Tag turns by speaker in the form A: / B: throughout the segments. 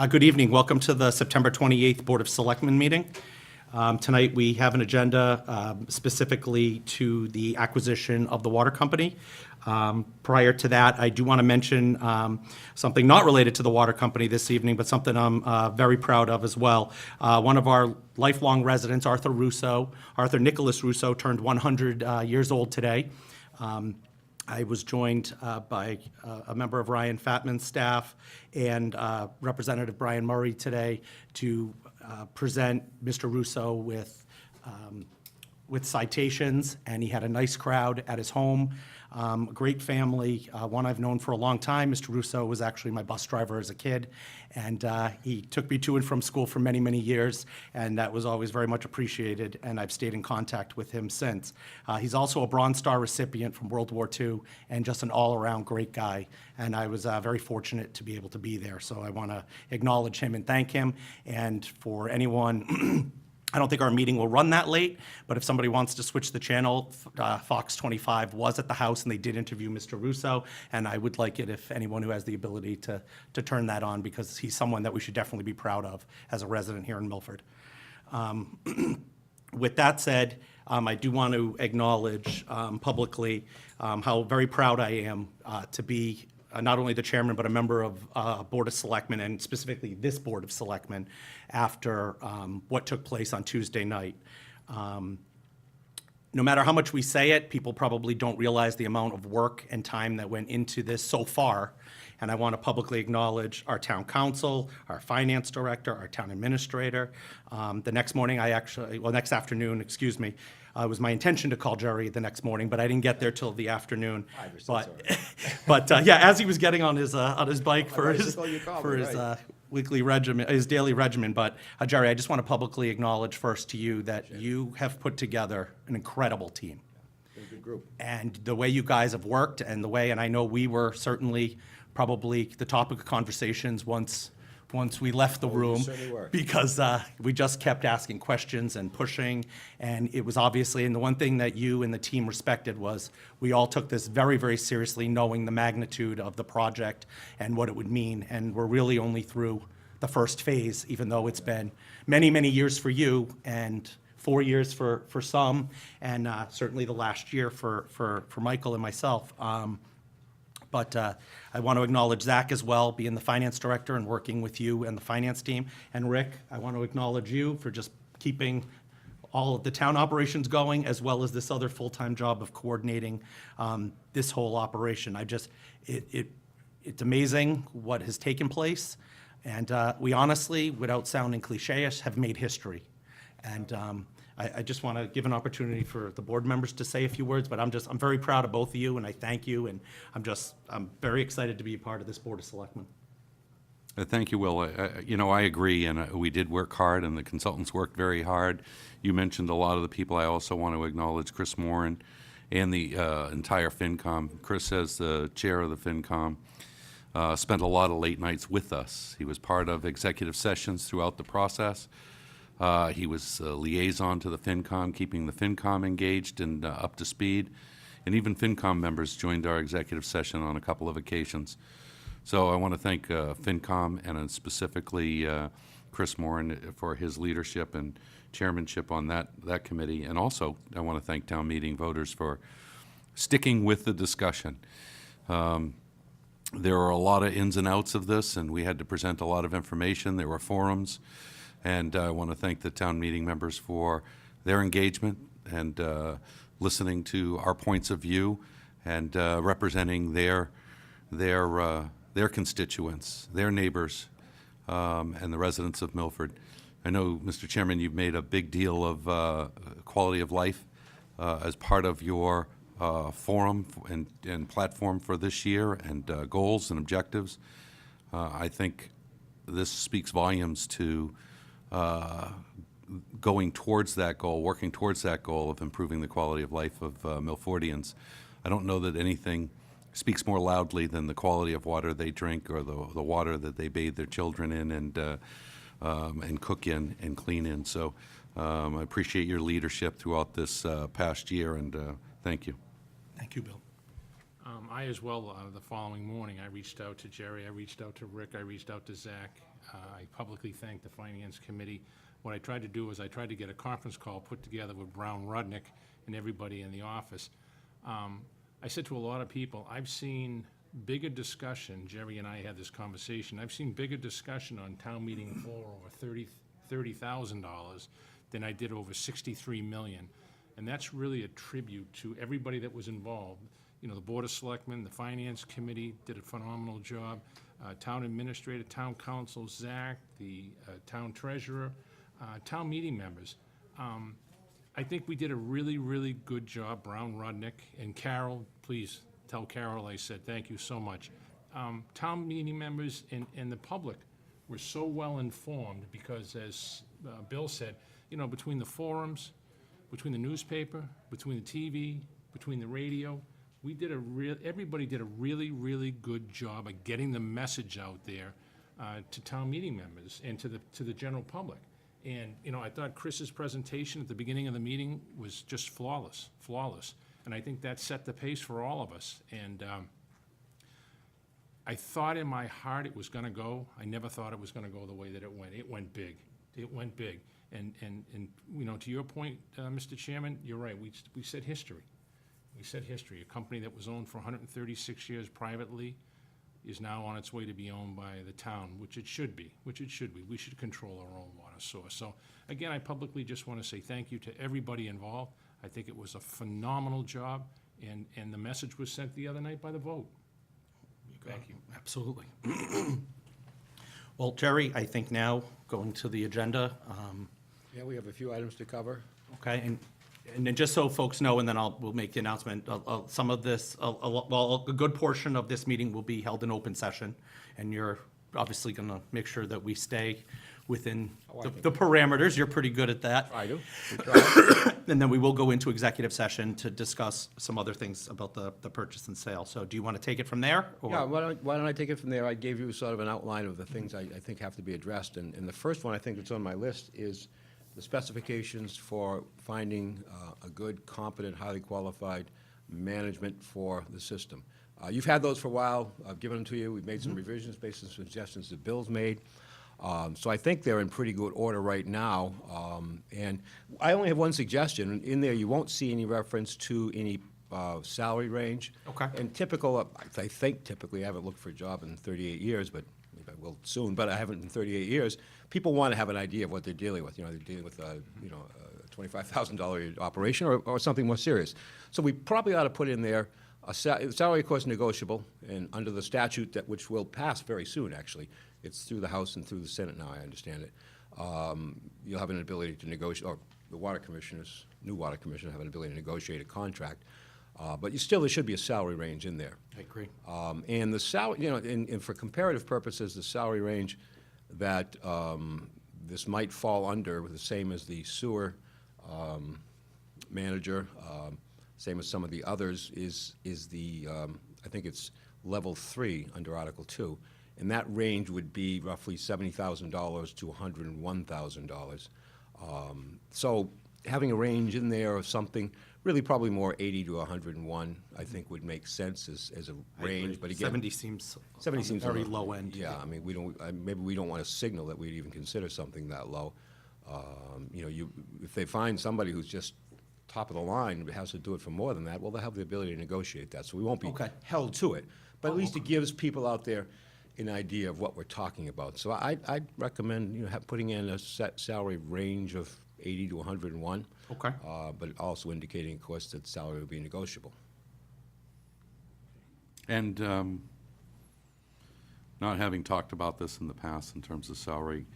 A: Good evening. Welcome to the September 28th Board of Selectmen meeting. Tonight, we have an agenda specifically to the acquisition of the water company. Prior to that, I do want to mention something not related to the water company this evening, but something I'm very proud of as well. One of our lifelong residents, Arthur Nicholas Russo, turned 100 years old today. I was joined by a member of Ryan Fatman's staff and Representative Brian Murray today to present Mr. Russo with citations, and he had a nice crowd at his home. A great family, one I've known for a long time. Mr. Russo was actually my bus driver as a kid, and he took me to and from school for many, many years, and that was always very much appreciated, and I've stayed in contact with him since. He's also a Bronze Star recipient from World War II, and just an all-around great guy, and I was very fortunate to be able to be there, so I want to acknowledge him and thank him, and for anyone I don't think our meeting will run that late, but if somebody wants to switch the channel, Fox 25 was at the house, and they did interview Mr. Russo, and I would like it if anyone who has the ability to turn that on, because he's someone that we should definitely be proud of as a resident here in Milford. With that said, I do want to acknowledge publicly how very proud I am to be not only the chairman, but a member of Board of Selectmen, and specifically this Board of Selectmen, after what took place on Tuesday night. No matter how much we say it, people probably don't realize the amount of work and time that went into this so far. And I want to publicly acknowledge our town council, our finance director, our town administrator. The next morning, next afternoon, excuse me, it was my intention to call Jerry the next morning, but I didn't get there till the afternoon. But yeah, as he was getting on his bike for his weekly regimen, his daily regimen. But Jerry, I just want to publicly acknowledge first to you that you have put together an incredible team.
B: A good group.
A: And the way you guys have worked, and I know we were certainly probably the topic of conversations once we left the room, because we just kept asking questions and pushing, and it was obviously, and the one thing that you and the team respected was we all took this very, very seriously, knowing the magnitude of the project and what it would mean, and we're really only through the first phase, even though it's been many, many years for you, and 4 years for some, and certainly the last year for Michael and myself. But I want to acknowledge Zach as well, being the finance director and working with you and the finance team. And Rick, I want to acknowledge you for just keeping all of the town operations going, as well as this other full-time job of coordinating this whole operation. It's amazing what has taken place. And we honestly, without sounding cliche-ish, have made history. And I just want to give an opportunity for the board members to say a few words, but I'm very proud of both of you, and I thank you, and I'm very excited to be a part of this Board of Selectmen.
C: Thank you, Will. I agree, and we did work hard, and the consultants worked very hard. You mentioned a lot of the people. I also want to acknowledge Chris Moran and the entire FinCom. Chris, as the chair of the FinCom, spent a lot of late nights with us. He was part of executive sessions throughout the process. He was a liaison to the FinCom, keeping the FinCom engaged and up to speed. And even FinCom members joined our executive session on a couple of occasions. So I want to thank FinCom and specifically Chris Moran for his leadership and chairmanship on that committee. And also I want to thank town meeting voters for sticking with the discussion. There are a lot of ins and outs of this, and we had to present a lot of information. There were forums. And I want to thank the town meeting members for their engagement and listening to our points of view and representing their constituents, their neighbors, and the residents of Milford. I know, Mr. Chairman, you've made a big deal of quality of life as part of your forum and platform for this year, and goals and objectives. I think this speaks volumes to going towards that goal, working towards that goal of improving the quality of life of Milfordians. I don't know that anything speaks more loudly than the quality of water they drink, or the water that they bathe their children in and cook in and clean in. So I appreciate your leadership throughout this past year, and thank you.
A: Thank you, Bill.
D: I as well, the following morning, I reached out to Jerry, I reached out to Rick, I reached out to Zach,
B: I publicly thank the Finance Committee. What I tried to do is I tried to get a conference call put together with Brown Rudnick and everybody in the office. I said to a lot of people, I've seen bigger discussion, Jerry and I had this conversation, I've seen bigger discussion on town meeting floor over $30,000 than I did over $63 million. And that's really a tribute to everybody that was involved. You know, the Board of Selectmen, the Finance Committee did a phenomenal job, Town Administrator, Town Council, Zach, the Town Treasurer, town meeting members. I think we did a really, really good job, Brown Rudnick, and Carol, please tell Carol I said thank you so much. Town meeting members and the public were so well informed because, as Bill said, you know, between the forums, between the newspaper, between the TV, between the radio, everybody did a really, really good job of getting the message out there to town meeting members and to the general public. And, you know, I thought Chris's presentation at the beginning of the meeting was just flawless. And I think that set the pace for all of us. And I thought in my heart it was gonna go. I never thought it was gonna go the way that it went. It went big. It went big. And you know, to your point, Mr. Chairman, you're right. We set history. We set history. A company that was owned for 136 years privately is now on its way to be owned by the town, which it should be. We should control our own water source. So again, I publicly just want to say thank you to everybody involved. I think it was a phenomenal job, and the message was sent the other night by the vote. Thank you.
A: Absolutely. Well, Jerry, I think now, going to the agenda,
D: Yeah, we have a few items to cover.
A: okay, and then just so folks know, and then we'll make the announcement, some of this, well, a good portion of this meeting will be held in open session, and you're obviously gonna make sure that we stay within the parameters. You're pretty good at that.
D: I do. We try.
A: And then we will go into executive session to discuss some other things about the purchase and sale. So do you want to take it from there? Or-
D: Yeah, why don't I take it from there? I gave you sort of an outline of the things I think have to be addressed. And the first one I think that's on my list is the specifications for finding a good, competent, highly qualified management for the system. You've had those for a while. I've given them to you. We've made some revisions based on suggestions that Bill's made. So I think they're in pretty good order right now. And I only have one suggestion. In there, you won't see any reference to any salary range.
A: Okay.
D: And I think typically, I haven't looked for a job in 38 years, but maybe I will soon, but I haven't in 38 years. People want to have an idea of what they're dealing with. You know, they're dealing with a $25,000 operation or something more serious. So we probably ought to put in there salary, of course, negotiable, and under the statute which will pass very soon, actually. It's through the House and through the Senate now, I understand it. You'll have an ability to negotiate, or the new water commissioners have an ability to negotiate a contract. But there should be a salary range in there.
A: I agree.
D: And the salary, you know, and for comparative purposes, the salary range that this might fall under, the same as the sewer manager, same as some of the others, is the, I think it's level 3 under Article 2. And that range would be roughly $70,000 to $101,000. So having a range in there of something, really probably more 80 to 101, I think would make sense as a range. But again,
A: 70 seems
D: a
A: very low end.
D: Yeah, I mean, maybe we don't want to signal that we'd even consider something that low. You know, if they find somebody who's just top of the line, but has to do it for more than that, well, they'll have the ability to negotiate that. So we won't be held to it. But at least it gives people out there an idea of what we're talking about. So I'd recommend putting in a set salary range of 80 to 101.
A: Okay.
D: But also indicating, of course, that salary will be negotiable.
C: And not having talked about this in the past in terms of salary,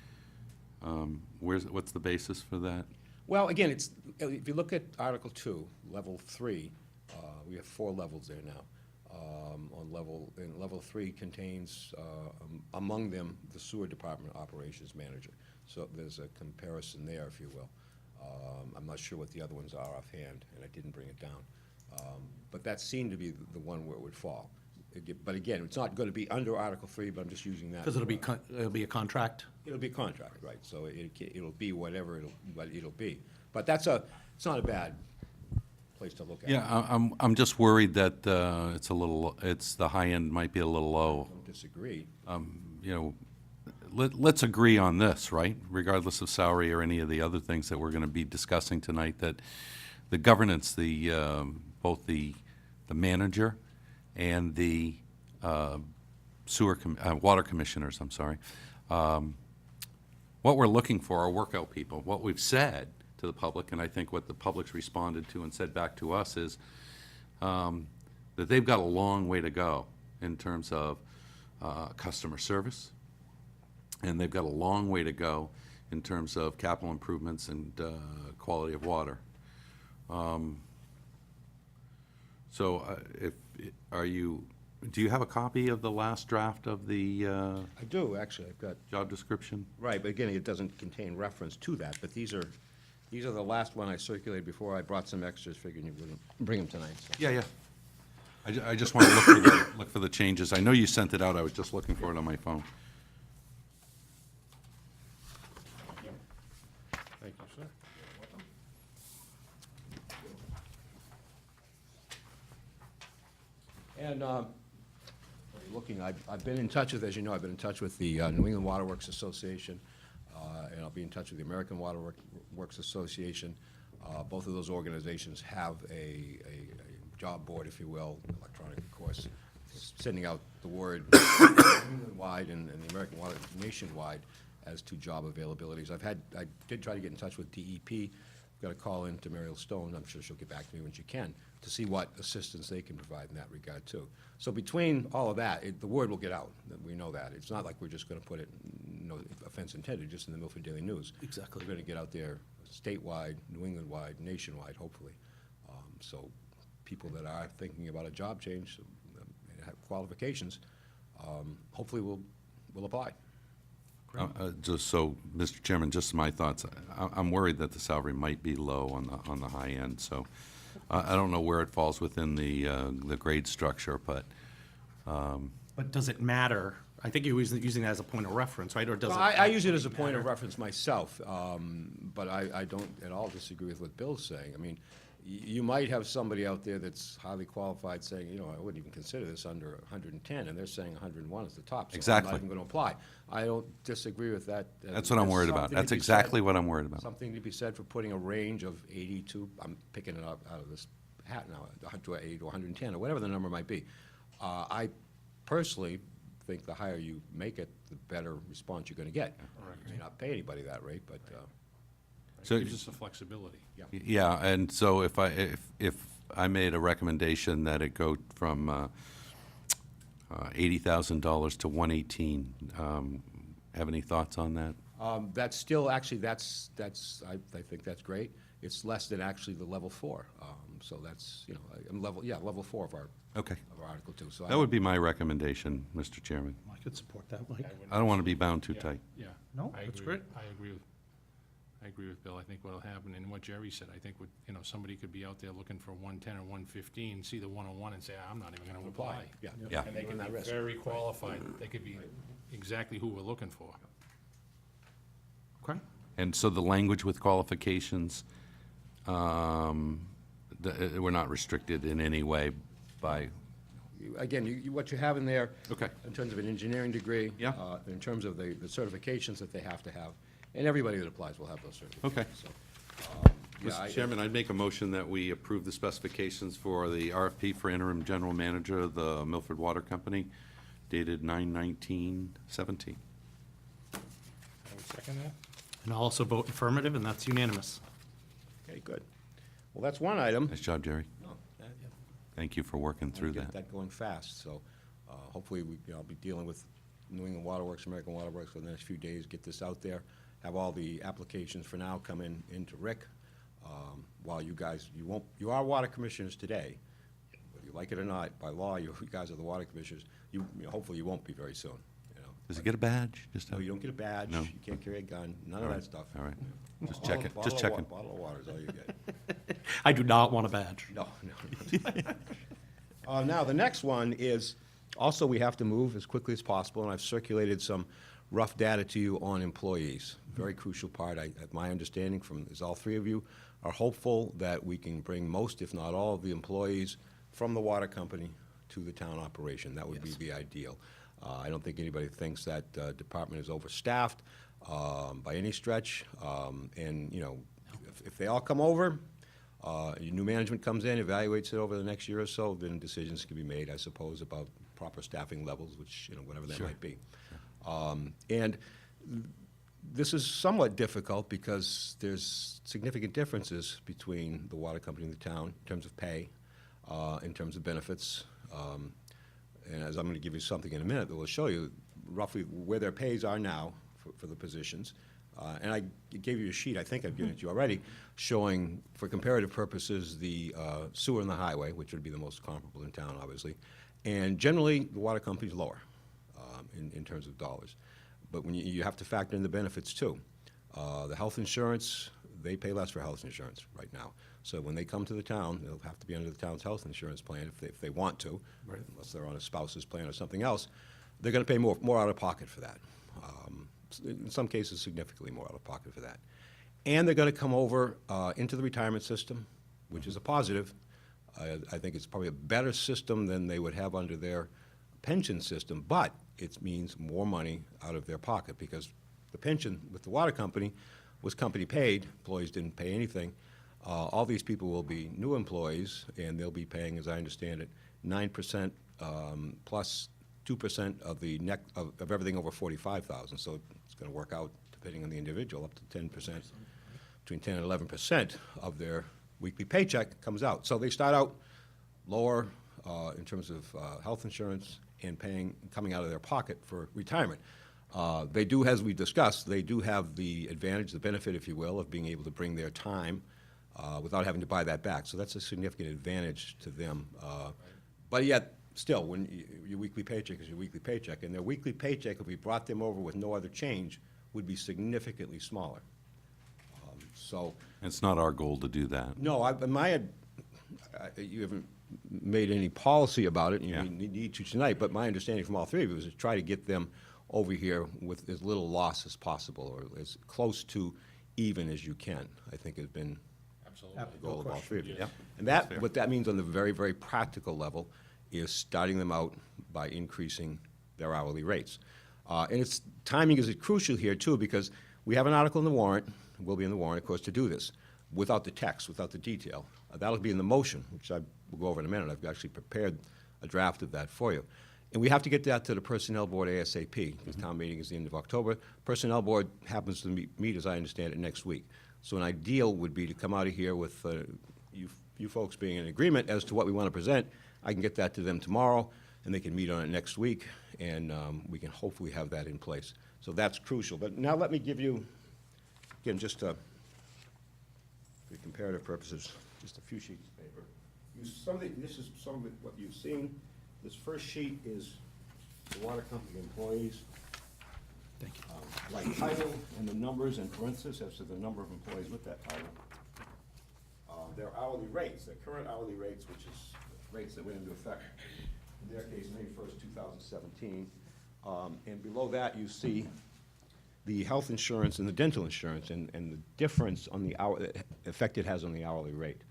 C: what's the basis for that?
D: Well, again, if you look at Article 2, Level 3, we have 4 levels there now. Level 3 contains, among them, the sewer department operations manager. So there's a comparison there, if you will. I'm not sure what the other ones are offhand, and I didn't bring it down. But that seemed to be the one where it would fall. But again, it's not going to be under Article 3, but I'm just using that.
A: Because it'll be a contract?
D: It'll be a contract, right? So it'll be whatever it'll be. But it's not a bad place to look at.
C: Yeah, I'm just worried that the high end might be a little low.
D: I don't disagree.
C: You know, let's agree on this, right? Regardless of salary or any of the other things that we're going to be discussing tonight, that the governance, both the manager and the water commissioners, I'm sorry, what we're looking for are workout people. What we've said to the public, and I think what the public's responded to and said back to us is that they've got a long way to go in terms of customer service, and they've got a long way to go in terms of capital improvements and quality of water. Do you have a copy of the last draft of the
D: I do, actually. I've got,
C: job description?
D: right, but again, it doesn't contain reference to that, but these are the last one I circulated before. I brought some extras, figuring you wouldn't bring them tonight. So.
C: Yeah, yeah. I just want to look for the changes. I know you sent it out. I was just looking for it on my phone.
B: Thank you, sir.
D: And looking, I've been in touch with, as you know, I've been in touch with the New England Water Works Association, and I'll be in touch with the American Water Works Association. Both of those organizations have a job board, if you will, electronic, of course, sending out the word England-wide and the American Water nationwide as to job availabilities. I did try to get in touch with DEP. Got a call in to Mariel Stone. I'm sure she'll get back to me when she can to see what assistance they can provide in that regard too. So between all of that, the word will get out. We know that. It's not like we're just going to put it, no offense intended, just in the Milford Daily News.
A: Exactly.
D: We're going to get out there statewide, New England-wide, nationwide, hopefully. So people that are thinking about a job change and have qualifications, hopefully will apply.
C: Just so, Mr. Chairman, just my thoughts. I'm worried that the salary might be low on the high end, so I don't know where it falls within the grade structure, but
A: But does it matter? I think you were using that as a point of reference, right? Or does
D: Well,
A: it?
D: I use it as a point of reference myself, but I don't at all disagree with what Bill's saying. I mean, you might have somebody out there that's highly qualified saying, you know, I wouldn't even consider this under 110, and they're saying 101 is the top. So
C: Exactly.
D: I'm not even going to apply. I don't disagree with that.
C: that's what I'm worried about.
D: Something to
C: That's
D: be
C: exactly
D: said-
C: what I'm worried about.
D: Something to be said for putting a range of 80 to, I'm picking it up out of this hat now, to 80 to 110, or whatever the number might be. I personally think the higher you make it, the better response you're going to get. You may not pay anybody that rate, but
C: So-
B: It gives us the flexibility.
C: Yeah, and so if I made a recommendation that it go from $80,000 to 118, have any thoughts on that?
D: that's still, actually, I think that's great. It's less than actually the level 4. So that's, you know, level 4 of our
C: Okay.
D: Article 2. So
C: That would be my recommendation, Mr. Chairman.
A: I could support that, Mike.
C: I don't want to be bound too
B: Yeah,
C: tight.
B: Yeah.
A: No,
B: I
A: that's
B: agree.
A: great.
B: I agree with Bill. I think what'll happen, and what Jerry said, I think, you know, somebody could be out there looking for 110 or 115, see the 101 and say, I'm not even going to apply.
D: Yeah.
C: Yeah.
B: And they
D: Run
B: could
D: that
B: be
D: risk.
B: very qualified. They could be exactly who we're looking for.
A: Okay.
C: And so the language with qualifications, we're not restricted in any way by,
D: Again, what you have in there.
C: Okay.
D: In terms of an engineering degree.
C: Yeah.
D: In terms of the certifications that they have to have, and everybody that applies will have those certifications.
C: Okay.
D: So, yeah,
C: Mr. Chairman, I'd make a motion that we approve the specifications for the RFP for interim general manager of the Milford Water Company dated 9/19/17.
B: I would second that.
A: And I'll also vote affirmative, and that's unanimous.
D: Okay, good. Well, that's one item.
C: Nice job, Jerry. Thank you for working through
D: Get
C: that.
D: that going fast, so hopefully I'll be dealing with New England Water Works, American Water Works for the next few days, get this out there, have all the applications for now come into Rick, while you guys, you are water commissioners today, whether you like it or not, by law, you guys are the water commissioners, hopefully you won't be very soon, you know.
C: Does it get a badge?
D: No, you don't get a badge,
C: No.
D: you can't carry a gun, none of that stuff.
C: All right. Just
D: Bottle-
C: checking,
D: bottle
C: just
D: of
C: checking.
D: Bottle of water is all you get.
A: I do not want a badge.
D: No. Now, the next one is, also we have to move as quickly as possible, and I've circulated some rough data to you on employees. Very crucial part, my understanding is all three of you are hopeful that we can bring most, if not all, of the employees from the water company to the town operation. That would be the ideal. I don't think anybody thinks that department is overstaffed by any stretch. And, you know, if they all come over, new management comes in, evaluates it over the next year or so, then decisions can be made, I suppose, about proper staffing levels, which, you know, whatever that might be. And this is somewhat difficult because there's significant differences between the water company and the town in terms of pay, in terms of benefits. And as I'm going to give you something in a minute that will show you roughly where their pays are now for the positions. And I gave you a sheet, I think I've given it to you already, showing, for comparative purposes, the sewer and the highway, which would be the most comparable in town, obviously. And generally, the water company's lower in terms of dollars. But when you have to factor in the benefits, too. The health insurance, they pay less for health insurance right now. So when they come to the town, they'll have to be under the town's health insurance plan if they want to, right, unless they're on a spouse's plan or something else. They're going to pay more out of pocket for that. In some cases, significantly more out of pocket for that. And they're going to come over into the retirement system, which is a positive. I think it's probably a better system than they would have under their pension system, but it means more money out of their pocket because the pension with the water company was company paid. Employees didn't pay anything. All these people will be new employees, and they'll be paying, as I understand it, 9% plus 2% of the of everything over 45,000. So it's going to work out, depending on the individual, up to 10%, between 10 and 11% of their weekly paycheck comes out. So they start out lower in terms of health insurance and coming out of their pocket for retirement. They do, as we discussed, they do have the advantage, the benefit, if you will, of being able to bring their time without having to buy that back. So that's a significant advantage to them. But yet, still, when your weekly paycheck is your weekly paycheck, and their weekly paycheck, if we brought them over with no other change, would be significantly smaller. So
C: It's not our goal to do that.
D: no, you haven't made any policy about it, and you need to tonight, but my understanding from all three of you is to try to get them over here with as little loss as possible, or as close to even as you can, I think has been
B: Absolutely.
D: the goal of all three of you.
C: Yeah.
D: And what that means on the very, very practical level is starting them out by increasing their hourly rates. And timing is crucial here, too, because we have an article in the warrant, will be in the warrant, of course, to do this, without the text, without the detail. That'll be in the motion, which I will go over in a minute. I've actually prepared a draft of that for you. And we have to get that to the Personnel Board ASAP, because town meeting is the end of October. Personnel Board happens to meet, as I understand it, next week. So an ideal would be to come out of here with you folks being in agreement as to what we want to present. I can get that to them tomorrow, and they can meet on it next week, and we can hopefully have that in place. So that's crucial. But now let me give you, again, just for comparative purposes, just a few sheets of paper. This is some of what you've seen. This first sheet is the water company employees.
A: Thank you.
D: Like title and the numbers and parentheses as to the number of employees with that title. Their hourly rates, their current hourly rates, which is rates that went into effect, in their case, May 1st, 2017. And below that, you see the health insurance and the dental insurance and the difference on the effect it has on the hourly rate.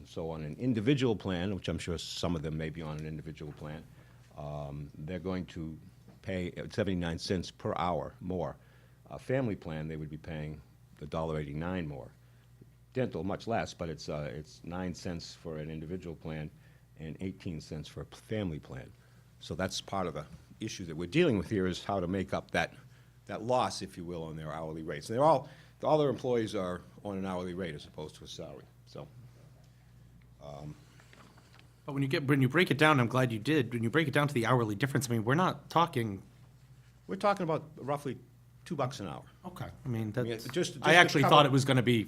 D: So on an individual plan, which I'm sure some of them may be on an individual plan, they're going to pay 79 cents per hour more. A family plan, they would be paying $1.89 more. Dental, much less, but it's 9 cents for an individual plan and 18 cents for a family plan. So that's part of the issue that we're dealing with here, is how to make up that loss, if you will, on their hourly rates. And all their employees are on an hourly rate as opposed to a salary. So.
A: But when you break it down, I'm glad you did, when you break it down to the hourly difference, I mean, we're not talking,
D: We're talking about roughly $2 an hour.
A: okay, I mean, that's,
D: just
A: I
D: to
A: actually
D: cover-
A: thought it was gonna be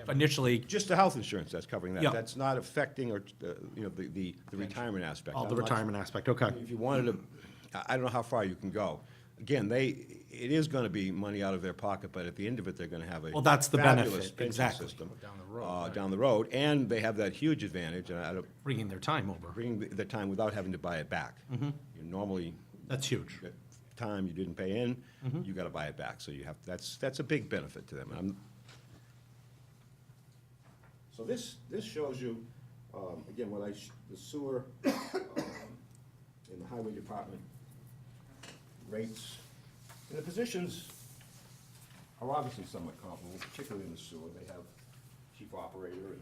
A: initially
D: Just the health insurance that's covering that.
A: Yeah.
D: That's not affecting the retirement aspect.
A: all the
D: I'm not-
A: retirement aspect, okay.
D: If you wanted to, I don't know how far you can go. Again, it is going to be money out of their pocket, but at the end of it, they're going to have a
A: Well, that's the
D: fabulous
A: benefit,
D: pension
A: exactly.
D: system,
B: Down the road,
D: down the road, and they have that huge advantage, and I don't
A: Bringing their time over,
D: bring the time without having to buy it back. You normally
A: that's huge.
D: get time you didn't pay in, you got to buy it back. So you have that's a big benefit to them. So this shows you again the sewer in the highway department rates. And the positions are obviously somewhat comparable, particularly in the sewer. They have chief operator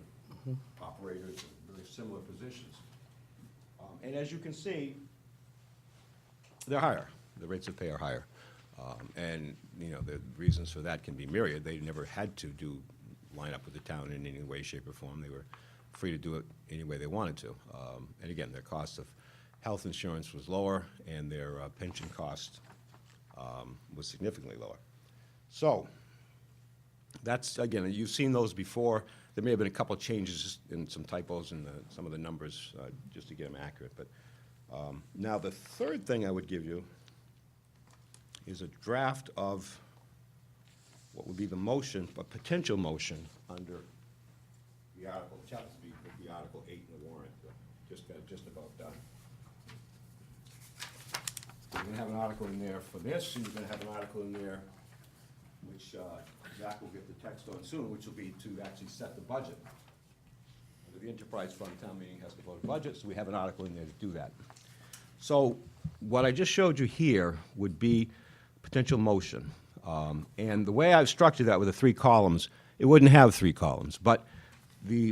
D: and operators in very similar positions. And as you can see, they're higher. The rates of pay are higher. And, you know, the reasons for that can be myriad. They never had to line up with the town in any way, shape, or form. They were free to do it any way they wanted to. And again, their cost of health insurance was lower, and their pension cost was significantly lower. So, that's, again, you've seen those before. There may have been a couple of changes and some typos in some of the numbers just to get them accurate. But now the third thing I would give you is a draft of what would be the motion, a potential motion under the article, which happens to be the Article 8 in the warrant. Just about done. You're going to have an article in there for this, and you're going to have an article in there which Zach will get the text on soon, which will be to actually set the budget. Under the enterprise fund, town meeting has to vote a budget, so we have an article in there to do that. So what I just showed you here would be potential motion. And the way I've structured that with the 3 columns, it wouldn't have 3 columns, but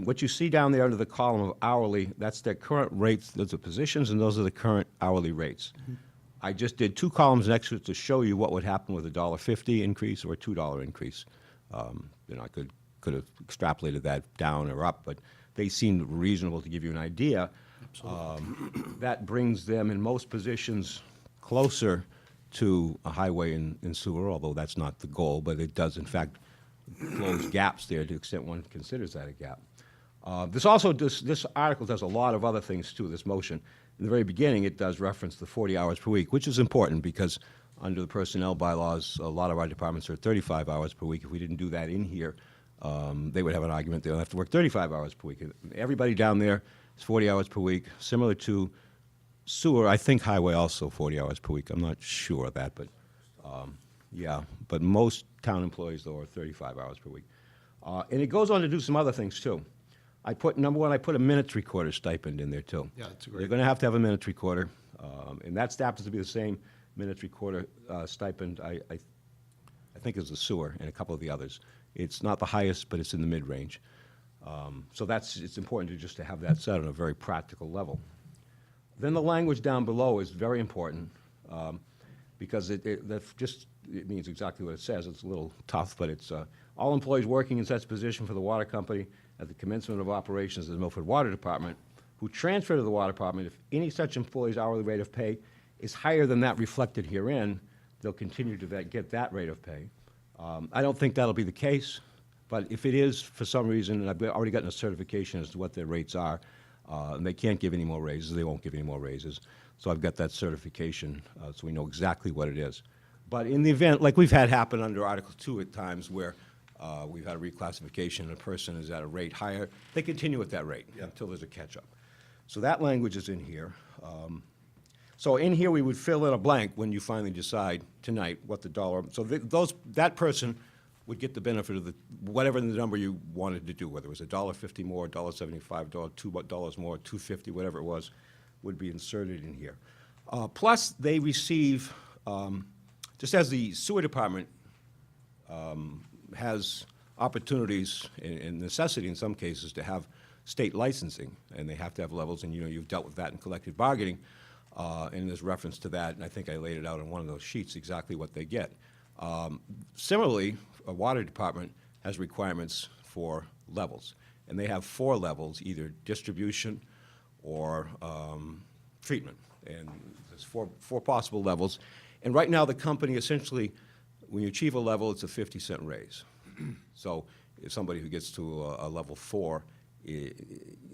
D: what you see down there under the column of hourly, that's their current rates, those are positions, and those are the current hourly rates. I just did 2 columns next to it to show you what would happen with a $1.50 increase or a $2 increase. You know, I could have extrapolated that down or up, but they seemed reasonable to give you an idea. That brings them in most positions closer to a highway and sewer, although that's not the goal, but it does in fact close gaps there to the extent one considers that a gap. This article does a lot of other things too, this motion. In the very beginning, it does reference the 40 hours per week, which is important because under the personnel bylaws, a lot of our departments are 35 hours per week. If we didn't do that in here, they would have an argument they'll have to work 35 hours per week. Everybody down there is 40 hours per week, similar to sewer. I think highway also 40 hours per week. I'm not sure of that, but yeah. But most town employees, though, are 35 hours per week. And it goes on to do some other things, too. Number one, I put a minutes recorder stipend in there, too.
A: Yeah, that's great.
D: They're going to have a minutes recorder, and that happens to be the same minutes recorder stipend, I think, as the sewer and a couple of the others. It's not the highest, but it's in the mid-range. So it's important to have that set on a very practical level. Then the language down below is very important because it means exactly what it says. It's a little tough, but it's all employees working in such position for the water company at the commencement of operations of the Milford Water Department who transfer to the water department, if any such employee's hourly rate of pay is higher than that reflected herein, they'll continue to get that rate of pay. I don't think that'll be the case, but if it is for some reason, and I've already gotten a certification as to what their rates are, and they can't give any more raises, they won't give any more raises. So I've got that certification, so we know exactly what it is. But in the event, like we've had happen under Article 2 at times where we've had a reclassification and a person is at a rate higher, they continue at that rate until there's a catch-up. So that language is in here. So in here, we would fill in a blank when you finally decide tonight what the dollar, so that person would get the benefit of whatever the number you wanted to do, whether it was $1.50 more, $1.75, $2 more, $2.50, whatever it was, would be inserted in here. Plus, they receive, just as the sewer department has opportunities and necessity in some cases to have state licensing, and they have to have levels, and you've dealt with that in collective bargaining, and there's reference to that, and I think I laid it out on one of those sheets exactly what they get. Similarly, a water department has requirements for levels, and they have 4 levels, either distribution or treatment, and there's four possible levels. And right now, the company essentially, when you achieve a level, it's a 50-cent raise. So if somebody who gets to a level 4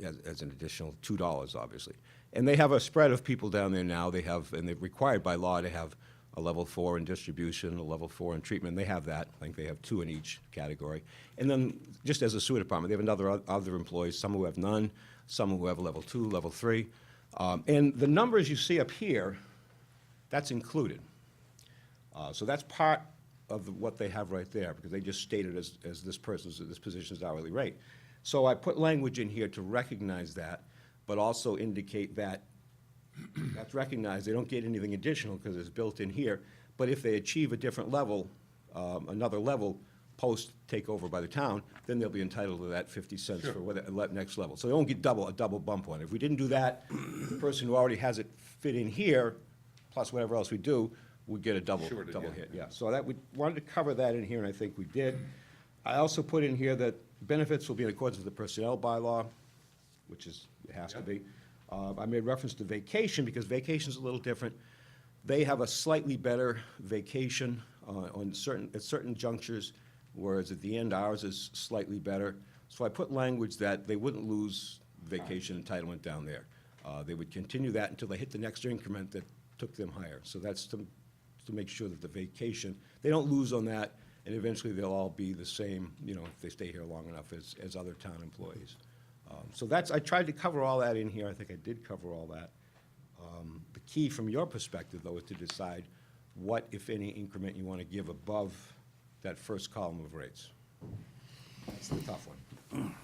D: has an additional $2, obviously. And they have a spread of people down there now. And they're required by law to have a level 4 in distribution, a level 4 in treatment. They have that. I think they have 2 in each category. And then, just as a sewer department, they have other employees, some who have none, some who have level 2, level 3. And the numbers you see up here, that's included. So that's part of what they have right there, because they just stated as this position's hourly rate. So I put language in here to recognize that, but also indicate that That's recognized. They don't get anything additional because it's built in here. But if they achieve a different level, another level, post-takeover by the town, then they'll be entitled to that 50 cents for next level. So they won't get a double bump on it. If we didn't do that, the person who already has it fit in here, plus whatever else we do, would get a double hit, yeah. So that, we wanted to cover that in here, and I think we did. I also put in here that benefits will be in accordance with the personnel bylaw, which is, it has to be. I made reference to vacation, because vacation's a little different. They have a slightly better vacation at certain junctures, whereas at the end, ours is slightly better. So I put language that they wouldn't lose vacation entitlement down there. They would continue that until they hit the next increment that took them higher. So that's to make sure that the vacation, they don't lose on that, and eventually they'll all be the same, you know, if they stay here long enough as other town employees. So that's, I tried to cover all that in here. I think I did cover all that. The key from your perspective, though, is to decide what, if any, increment you want to give above that first column of rates. That's the tough one.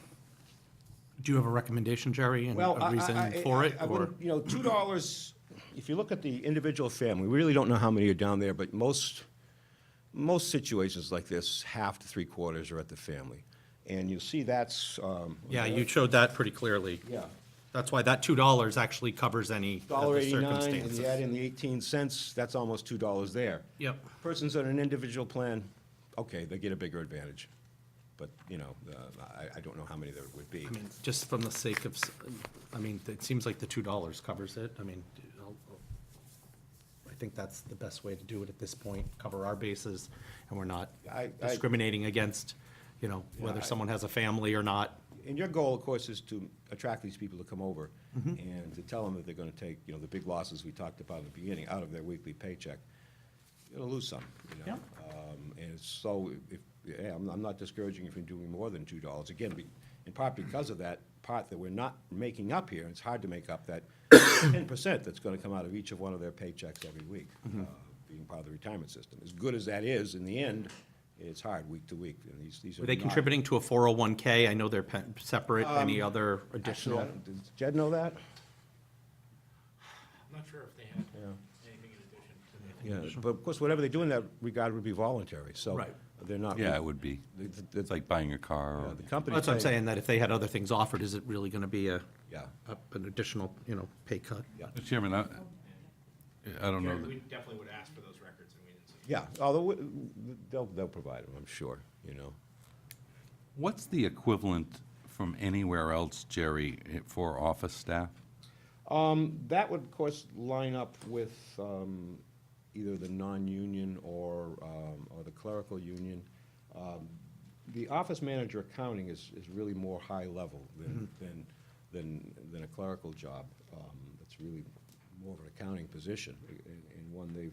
A: Do you have a recommendation, Jerry, and a reason for it?
D: I wouldn't, you know, $2, if you look at the individual family, we really don't know how many are down there, but most situations like this, half to three-quarters are at the family. And you'll see that's.
A: Yeah, you showed that pretty clearly.
D: Yeah.
A: That's why that $2 actually covers any of the
D: $1.89, and
A: circumstances.
D: you add in the 18 cents, that's almost $2 there.
A: Yep.
D: Person's on an individual plan, okay, they get a bigger advantage. But, you know, I don't know how many there would be.
A: I mean, just from the sake of, I mean, it seems like the $2 covers it. I mean, I think that's the best way to do it at this point, cover our bases, and we're not
D: I-
A: discriminating against, you know, whether someone has a family or not.
D: And your goal, of course, is to attract these people to come over and to tell them that they're gonna take, you know, the big losses we talked about in the beginning out of their weekly paycheck. You're gonna lose some, you know? And so, I'm not discouraging you from doing more than $2. Again, in part because of that part that we're not making up here, it's hard to make up that 10% that's gonna come out of each of one of their paychecks every week, being part of the retirement system. As good as that is, in the end, it's hard week to week. And these are
A: Were they
D: not-
A: contributing to a 401K? I know they're separate. Any other
D: Actually,
A: additional?
D: Does Jed know that?
B: I'm not sure if they had anything in addition to the.
D: Yeah, but of course, whatever they do in that regard would be voluntary, so.
A: Right.
D: They're not.
C: Yeah, it would be. It's like buying a car or.
D: The company.
A: That's what I'm saying, that if they had other things offered, is it really going to be
D: Yeah,
A: an additional, you know, pay cut?
D: yeah,
C: Mr. Chairman, I don't know.
B: We definitely would ask for those records, and we didn't see.
D: yeah, although they'll provide them, I'm sure, you know.
C: What's the equivalent from anywhere else, Jerry, for office staff?
D: That would, of course, line up with either the non-union or the clerical union. The office manager accounting is really more high level than a clerical job. It's really more of an accounting position, and one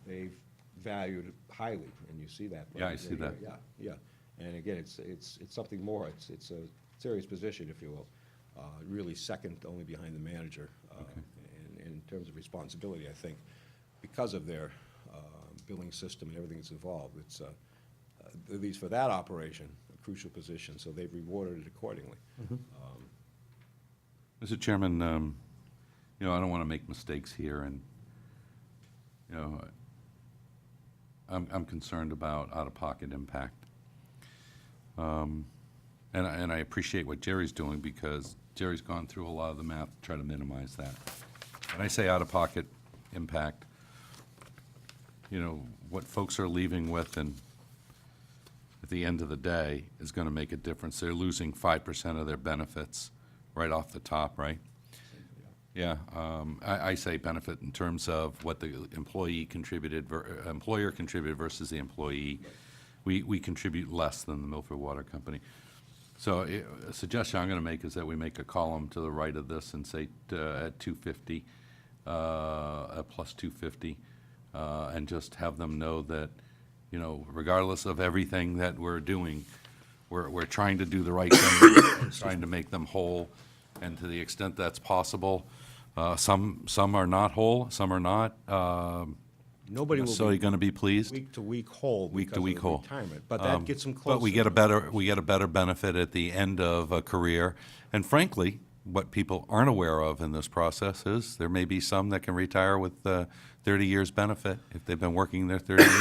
D: they've valued highly, and you see that.
C: Yeah, I see that.
D: Yeah, yeah. And again, it's something more. It's a serious position, if you will. Really second only behind the manager in terms of responsibility, I think, because of their billing system and everything that's involved. It's, at least for that operation, a crucial position, so they've rewarded it accordingly.
C: Mr. Chairman, you know, I don't want to make mistakes here, and, you know, I'm concerned about out-of-pocket impact. And I appreciate what Jerry's doing, because Jerry's gone through a lot of the math to try to minimize that. When I say out-of-pocket impact, you know, what folks are leaving with, and at the end of the day, is going to make a difference. They're losing 5% of their benefits right off the top, right? Yeah, I say benefit in terms of what the employer contributed versus the employee. We contribute less than the Milford Water Company. So a suggestion I'm going to make is that we make a column to the right of this and say at 250, plus 250, and just have them know that, you know, regardless of everything that we're doing, we're trying to do the right thing, trying to make them whole, and to the extent that's possible. Some are not whole, some are not.
D: Nobody will
C: necessarily
D: be
C: going to be pleased.
D: week to week whole
C: Week to
D: because of
C: week
D: the
C: whole.
D: retirement, but that gets them closer.
C: But we get a better benefit at the end of a career. And frankly, what people aren't aware of in this process is there may be some that can retire with 30 years benefit if they've been working there 30 years.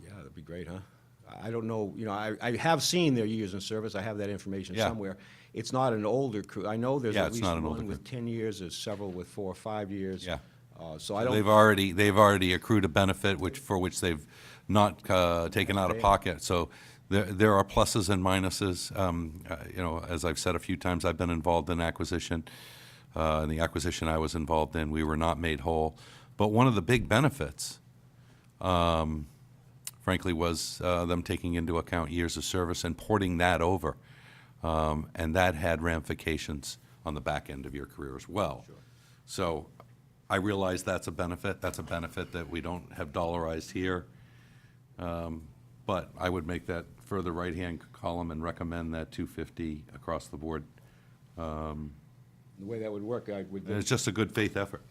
D: Yeah, that'd be great, huh? I don't know, you know, I have seen their years in service. I have that information
C: Yeah.
D: somewhere. It's not an older crew. I know there's
C: Yeah,
D: at
C: it's
D: least
C: not an older
D: one with 10 years, there's several with 4 or 5 years.
C: Yeah.
D: So I don't.
C: They've already accrued a benefit for which they've not taken out of pocket. So there are pluses and minuses. You know, as I've said a few times, I've been involved in acquisition. In the acquisition I was involved in, we were not made whole. But one of the big benefits, frankly, was them taking into account years of service and porting that over. And that had ramifications on the back end of your career as well.
D: Sure.
C: So I realize that's a benefit. That's a benefit that we don't have dollarized here. But I would make that further right-hand column and recommend that 250 across the board.
D: The way that would work, I would
C: And it's just a good faith effort.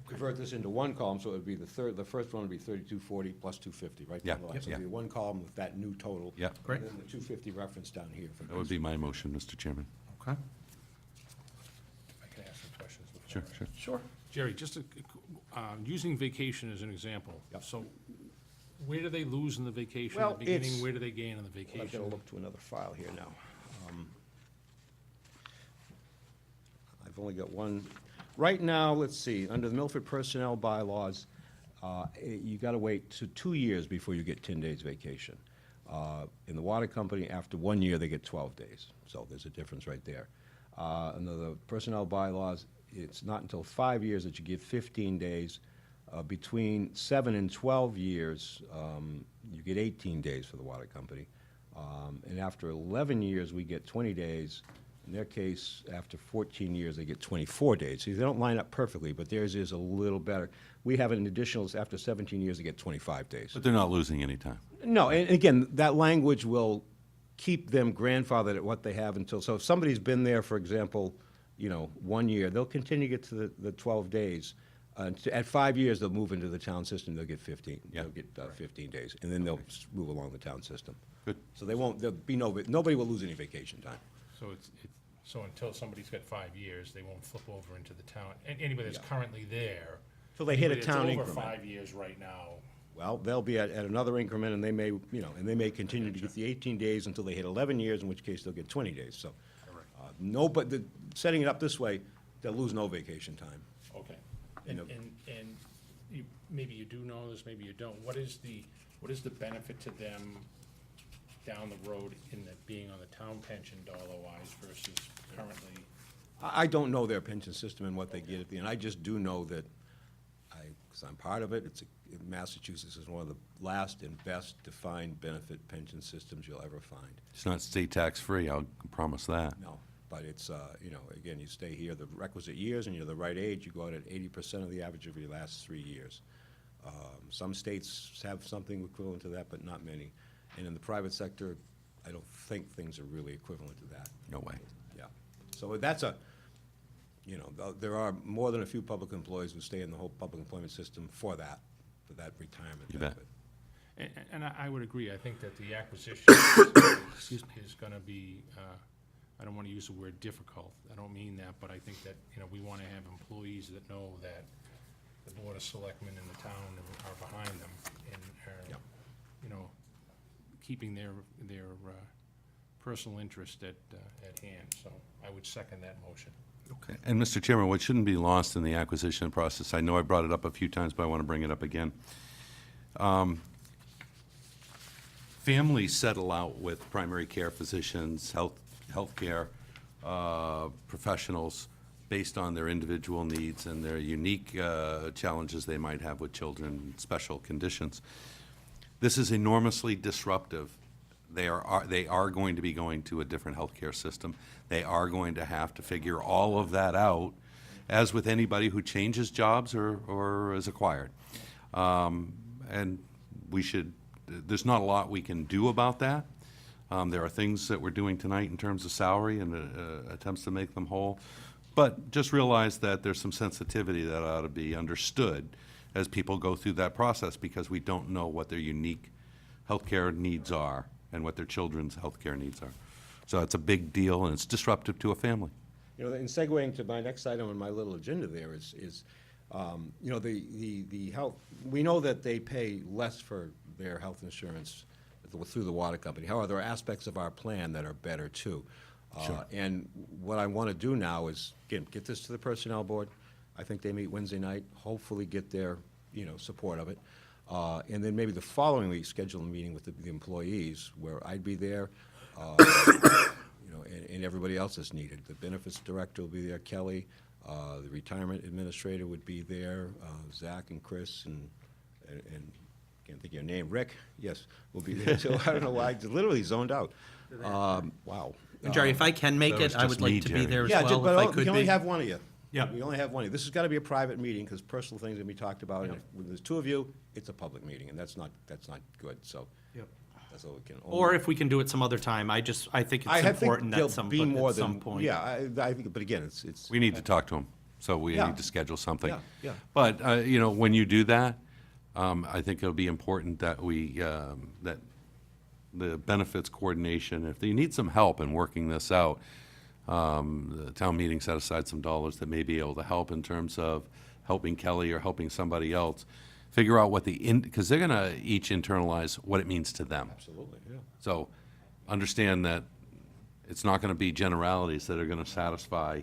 D: convert this into one column, so it would be the first one would be 3240 plus 250, right?
C: Yeah,
D: down the line. So
C: yeah.
D: it'd be one column with that new total.
C: Yeah.
A: Great.
D: And then the 250 reference down here. For
C: That would be my motion, Mr. Chairman.
A: Okay.
B: I can ask some questions before.
C: Sure, sure.
A: Sure.
B: Jerry, just using vacation as an example.
D: Yep.
B: So where do they lose in the vacation
D: Well,
B: at the beginning?
D: it's-
B: Where do they gain in the
D: Well, I've got
B: vacation?
D: to look to another file here now. I've only got one. Right now, let's see, under the Milford Personnel Bylaws, you got to wait to 2 years before you get 10 days vacation. In the water company, after 1 year, they get 12 days. So there's a difference right there. Under the Personnel Bylaws, it's not until 5 years that you get 15 days. Between 7 and 12 years, you get 18 days for the water company. And after 11 years, we get 20 days. In their case, after 14 years, they get 24 days. See, they don't line up perfectly, but theirs is a little better. We have an additional, after 17 years, they get 25 days.
C: But they're not losing any time.
D: No, and again, that language will keep them grandfathered at what they have until, so if somebody's been there, for example, 1 year, they'll continue to get to the 12 days. At 5 years, they'll move into the town system, they'll get 15.
C: Yeah.
D: They'll get 15 days, and then they'll move along the town system.
C: Good.
D: So there'll be nobody will lose any vacation time.
B: So until somebody's got 5 years, they won't flip over into the town. And anybody that's currently there.
D: Till they hit a
B: anybody that's
D: town
B: over
D: increment.
B: 5 years right now.
D: Well, they'll be at another increment, and they may continue to get the 18 days until they hit 11 years, in which case they'll get 20 days, so. But setting it up this way, they'll lose no vacation time.
B: Okay.
D: You
B: And,
D: know-
B: and maybe you do know this, maybe you don't. What is the benefit to them down the road in being on the town pension dollar-wise versus currently?
D: I don't know their pension system and what they get at the end. I just do know that, because I'm part of it, Massachusetts is one of the last and best defined benefit pension systems you'll ever find.
C: It's not state tax-free, I'll promise that.
D: No, but it's, again, you stay here the requisite years and you're the right age, you go out at 80% of the average of your last 3 years. Some states have something equivalent to that, but not many. And in the private sector, I don't think things are really equivalent to that.
C: No way.
D: Yeah. So that's there are more than a few public employees who stay in the whole public employment system for that retirement
C: You bet.
D: benefit.
B: And I would agree. I think that the acquisition is going to be, I don't want to use the word difficult. I don't mean that, but I think that, we want to have employees that know that the Board of Selectmen in the town are behind them and are,
D: Yep.
B: keeping their personal interest at hand. So I would second that motion.
C: Okay. And Mr. Chairman, what shouldn't be lost in the acquisition process, I know I brought it up a few times, but I want to bring it up again. Families settle out with primary care physicians, healthcare professionals based on their individual needs and their unique challenges they might have with children, special conditions. This is enormously disruptive. They are going to be going to a different healthcare system. They are going to have to figure all of that out, as with anybody who changes jobs or is acquired. And there's not a lot we can do about that. There are things that we're doing tonight in terms of salary and attempts to make them whole. But just realize that there's some sensitivity that ought to be understood as people go through that process, because we don't know what their unique healthcare needs are and what their children's healthcare needs are. So it's a big deal, and it's disruptive to a family.
D: You know, in segueing to my next item on my little agenda there is you know, the health, we know that they pay less for their health insurance through the water company. However, there are aspects of our plan that are better too. And what I want to do now is, again, get this to the Personnel Board. I think they meet Wednesday night, hopefully get their, you know, support of it. And then maybe the following week, schedule a meeting with the employees where I'd be there, you know, and everybody else that's needed. The benefits director will be there, Kelly, the retirement administrator would be there, Zach and Chris and can't think of your name, Rick, yes, will be there too. I don't know why, I literally zoned out. Wow.
A: And Jerry, if I can make
C: That was
A: it, I
C: just
A: would like
C: me,
A: to be
C: Jerry.
A: there as
D: Yeah,
A: well,
D: but
A: if I
D: we
A: could
D: can only
A: be.
D: have one of you.
A: Yeah.
D: We only have one of you. This has got to be a private meeting, because personal things are going to be talked about, and when there's two of you, it's a public meeting, and that's not good, so.
A: Yep.
D: That's all we can.
A: Or if we can do it some other time, I think it's important at some point.
D: Yeah, I think, but again, it's.
C: We need to talk to them, so we
D: Yeah.
C: need to schedule something.
D: Yeah, yeah.
C: But, you know, when you do that, I think it'll be important that that the benefits coordination, if they need some help in working this out, the town meeting set aside some dollars that may be able to help in terms of helping Kelly or helping somebody else, figure out what because they're gonna each internalize what it means to them.
D: Absolutely, yeah.
C: So understand that it's not going to be generalities that are going to satisfy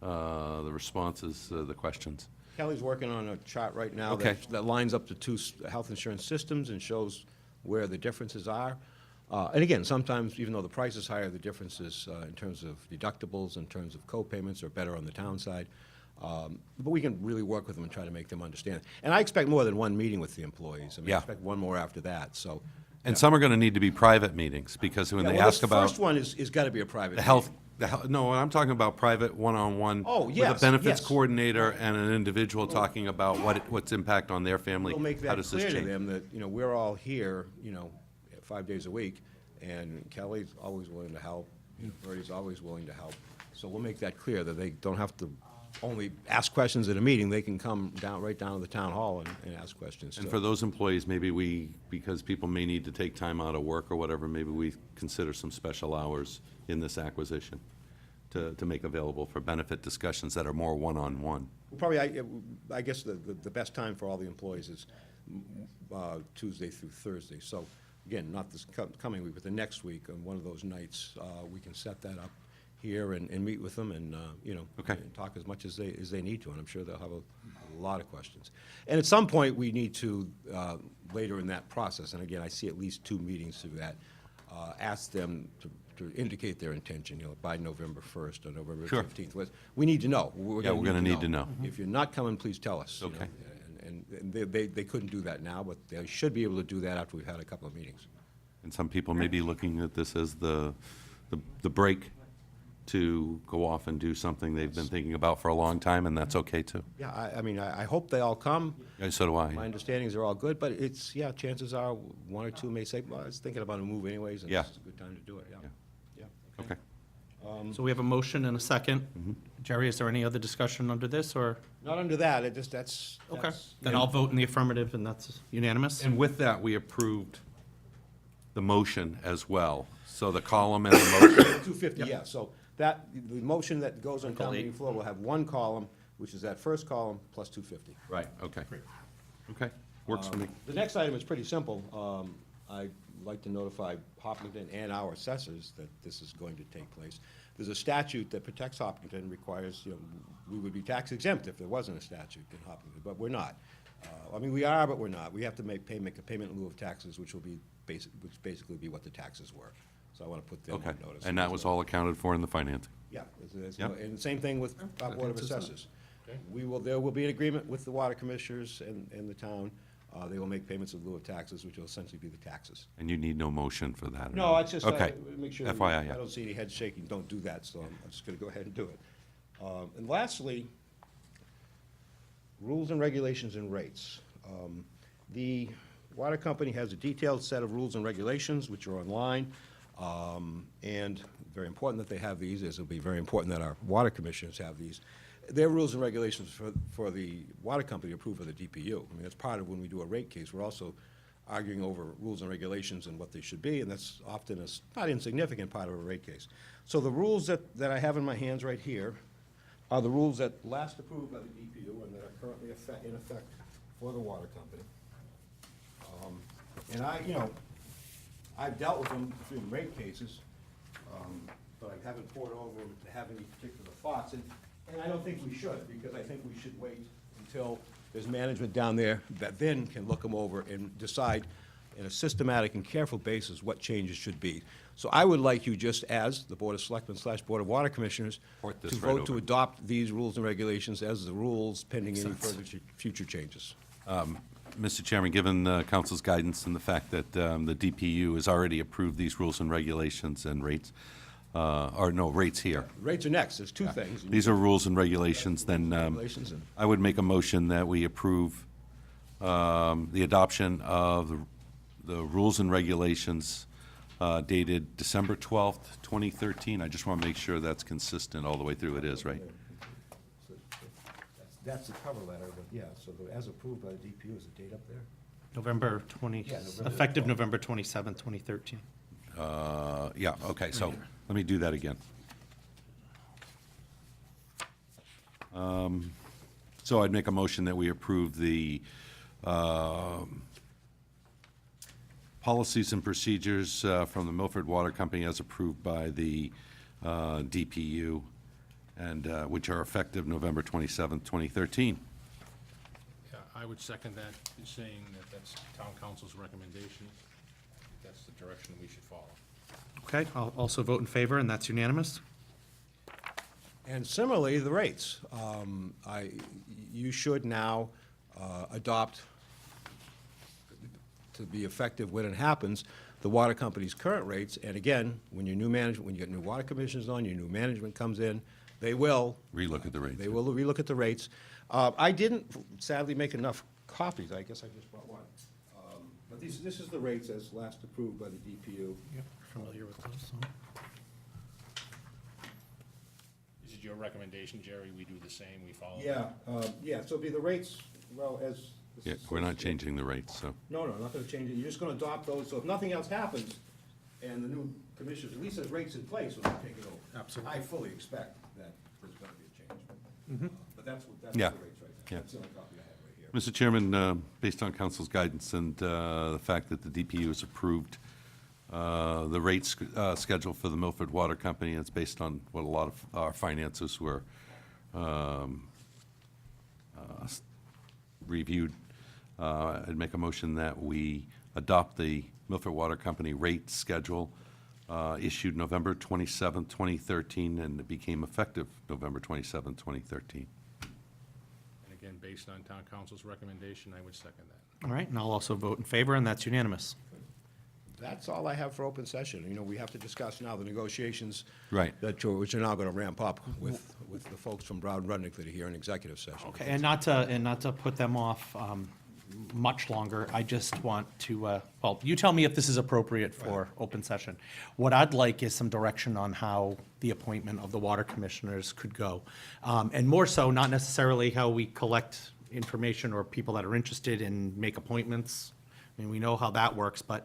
C: the responses, the questions.
D: Kelly's working on a chart right now
C: Okay.
D: that lines up the two health insurance systems and shows where the differences are. And again, sometimes, even though the price is higher, the differences in terms of deductibles, in terms of co-payments are better on the town side. But we can really work with them and try to make them understand. And I expect more than one meeting with the employees. I mean, I
C: Yeah.
D: expect one more after that, so.
C: And some are going to need to be private meetings, because when
D: Yeah,
C: they
D: well,
C: ask
D: this
C: about
D: first one is got to be a private
C: the health,
D: meeting.
C: no, I'm talking about private one-on-one.
D: Oh,
C: With
D: yes,
C: a benefits
D: yes.
C: coordinator and an individual talking about what's impact on their family.
D: We'll make
C: How
D: that
C: does this
D: clear to
C: change?
D: them that, you know, we're all here, you know, 5 days a week, and Kelly's always willing to help, Bertie's always willing to help. So we'll make that clear, that they don't have to only ask questions at a meeting, they can come right down to the town hall and ask questions.
C: And
D: too.
C: for those employees, maybe because people may need to take time out of work or whatever, maybe we consider some special hours in this acquisition to make available for benefit discussions that are more one-on-one.
D: Probably, I guess the best time for all the employees is Tuesday through Thursday. So, again, not this coming week, but the next week, on one of those nights, we can set that up here and meet with them and, you know,
C: Okay.
D: and talk as much as they need to, and I'm sure they'll have a lot of questions. And at some point, we need to, later in that process, and again, I see at least 2 meetings through that, ask them to indicate their intention, you know, by November 1st or November
C: Sure.
D: 15th. We need to know.
C: Yeah, we're gonna need to know.
D: If you're not coming, please tell us. you know.
C: Okay.
D: And they couldn't do that now, but they should be able to do that after we've had a couple of meetings.
C: And some people may be looking at this as the break to go off and do something they've been thinking about for a long time, and that's okay too.
D: Yeah, I mean, I hope they all come.
C: Yeah, so do
D: My
C: I.
D: understandings are all good, but it's, yeah, chances are, 1 or 2 may say, well, I was thinking about a move anyways, and
C: Yeah.
D: this is a good time to do it, yeah. Yeah.
C: Okay.
A: So we have a motion and a second. Jerry, is there any other discussion under this, or?
D: Not under that, that's.
A: Okay, then I'll vote in the affirmative, and that's unanimous.
C: And with that, we approved the motion as well. So the column and the motion.
D: 250, yeah, so that, the motion that goes on town meeting floor will have 1 column, which is that first column, plus 250.
C: Right, okay. Okay, works for me.
D: The next item is pretty simple. I'd like to notify Hopkinton and our assessors that this is going to take place. There's a statute that protects Hopkinton, requires, you know, we would be tax exempt if there wasn't a statute in Hopkinton, but we're not. I mean, we are, but we're not. We have to make a payment in lieu of taxes, which will be basically be what the taxes were. So I want to put them
C: Okay,
D: on notice.
C: and that was all accounted for in the financing.
D: Yeah,
C: Yep.
D: and the same thing with our Board of Assessors. There will be an agreement with the water commissioners and the town. They will make payments in lieu of taxes, which will essentially be the taxes.
C: And you need no motion for that? or
D: No,
C: anything?
D: it's just,
C: Okay,
D: make sure,
C: FYI,
D: I
C: yeah.
D: don't see any heads shaking, don't do that, so I'm just gonna go ahead and do it. And lastly, rules and regulations and rates. The water company has a detailed set of rules and regulations, which are online, and very important that they have these, as it'll be very important that our water commissioners have these. Their rules and regulations for the water company to approve of the DPU. I mean, that's part of when we do a rate case. We're also arguing over rules and regulations and what they should be, and that's often a not insignificant part of a rate case. So the rules that I have in my hands right here are the rules that last approved by the DPU and that are currently in effect for the water company. And I've dealt with them in rate cases, but I haven't poured over them to have any particular thoughts, and I don't think we should, because I think we should wait until there's management down there that then can look them over and decide in a systematic and careful basis what changes should be. So I would like you, just as the Board of Selectmen / Board of Water Commissioners,
C: Report this
D: to
C: right
D: vote to
C: over.
D: adopt these rules and regulations as the rules pending any further future changes.
C: Mr. Chairman, given council's guidance and the fact that the DPU has already approved these rules and regulations and rates, rates here.
D: Rates are next, there's two things.
C: These are rules and regulations, then
D: Regulations and-
C: I would make a motion that we approve the adoption of the rules and regulations dated December 12th, 2013. I just want to make sure that's consistent all the way through. It is, right?
D: That's the cover letter, but yeah, so as approved by the DPU, is the date up there?
A: November 20,
D: Yeah, November
A: effective November 27, 2013.
C: Yeah, okay, so let me do that again. So I'd make a motion that we approve the policies and procedures from the Milford Water Company as approved by the DPU, and which are effective November 27th, 2013.
B: Yeah, I would second that, saying that that's town council's recommendation. That's the direction we should follow.
A: Okay, I'll also vote in favor, and that's unanimous.
D: And similarly, the rates. You should now adopt, to be effective when it happens, the water company's current rates. And again, when your new management, when you get new water commissioners on, your new management comes in, they will.
C: Relook at the rates.
D: They will relook at the rates. I didn't sadly make enough copies. I guess I just brought one. But this is the rates as last approved by the DPU.
A: Yep, familiar with those.
B: Is it your recommendation, Jerry, we do the same, we follow?
D: Yeah, so it'll be the rates, well, as.
C: Yeah, we're not changing the rates, so.
D: No, not gonna change it, you're just gonna adopt those, so if nothing else happens, and the new commissioners, at least there's rates in place, when they take it over.
A: Absolutely.
D: I fully expect that there's gonna be a change. But that's the
C: Yeah.
D: rates right there.
C: Yeah.
D: That's the only copy I have right here.
C: Mr. Chairman, based on council's guidance and the fact that the DPU has approved the rate schedule for the Milford Water Company, it's based on what a lot of our finances were reviewed. I'd make a motion that we adopt the Milford Water Company rate schedule issued November 27, 2013, and it became effective November 27, 2013.
B: And again, based on town council's recommendation, I would second that.
A: All right, and I'll also vote in favor, and that's unanimous.
D: That's all I have for open session. You know, we have to discuss now the negotiations.
C: Right.
D: Which are now gonna ramp up with the folks from Brown Rudnick that are here in executive session.
A: Okay, and not to put them off much longer, I just want to, well, you tell me if this is appropriate for open session. What I'd like is some direction on how the appointment of the water commissioners could go. And more so, not necessarily how we collect information or people that are interested and make appointments. I mean, we know how that works, but,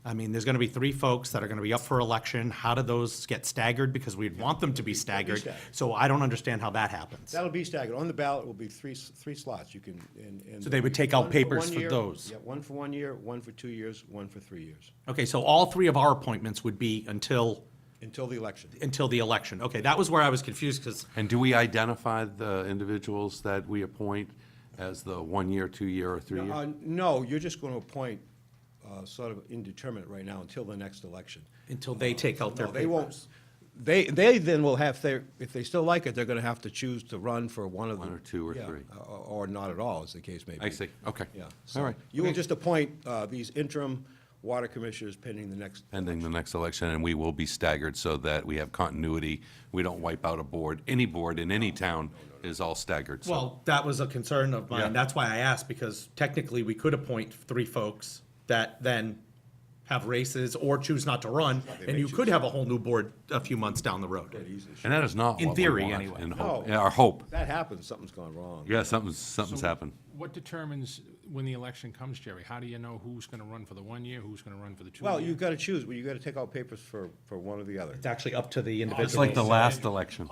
A: I mean, there's gonna be 3 folks that are gonna be up for election. How do those get staggered? Because we'd want them to be staggered.
D: staggered.
A: So I don't understand how that happens.
D: That'll be staggered. On the ballot will be three slots. You can, and.
A: So they would take out
D: one
A: papers
D: 1
A: for
D: year,
A: those?
D: Yeah, 1 for 1 year, 1 for 2 years, 1 for 3 years,
A: Okay, so all 3 of our appointments would be until
D: until the election.
A: the election. Okay, that was where I was confused, because,
C: And do we identify the individuals that we appoint as the 1 year, 2 year, or 3 year?
D: No, you're just going to appoint sort of indeterminate right now until the next election.
A: until they take out their
D: No, they won't.
A: papers.
D: They then will have, if they still like it, they're going to have to choose to run for one of the.
C: 1 or 2 or
D: yeah,
C: 3.
D: Or not at all, as the case may be.
C: I see, okay.
D: Yeah.
C: All
D: So
C: right.
D: you will just appoint these interim water commissioners pending the next.
C: Pending the next election, and we will be staggered so that we have continuity. We don't wipe out a board. Any board in any town is all staggered, so.
A: Well, that was a concern of
C: Yeah.
A: mine. That's why I asked, because technically we could appoint 3 folks that then have races or choose not to run, and you could have a whole new board a few months down the road.
C: And that is not
A: In
C: what we
A: theory,
C: want
A: anyway.
C: and
D: No.
C: hope, our hope.
D: If that happens, something's gone wrong.
C: Yeah, something's happened.
B: What determines when the election comes, Jerry? How do you know who's gonna run for the 1 year, who's gonna run for the 2 year?
D: Well, you've got to choose. Well, you've got to take out papers for one or the other.
A: It's actually up to the individual.
C: It's like the last election.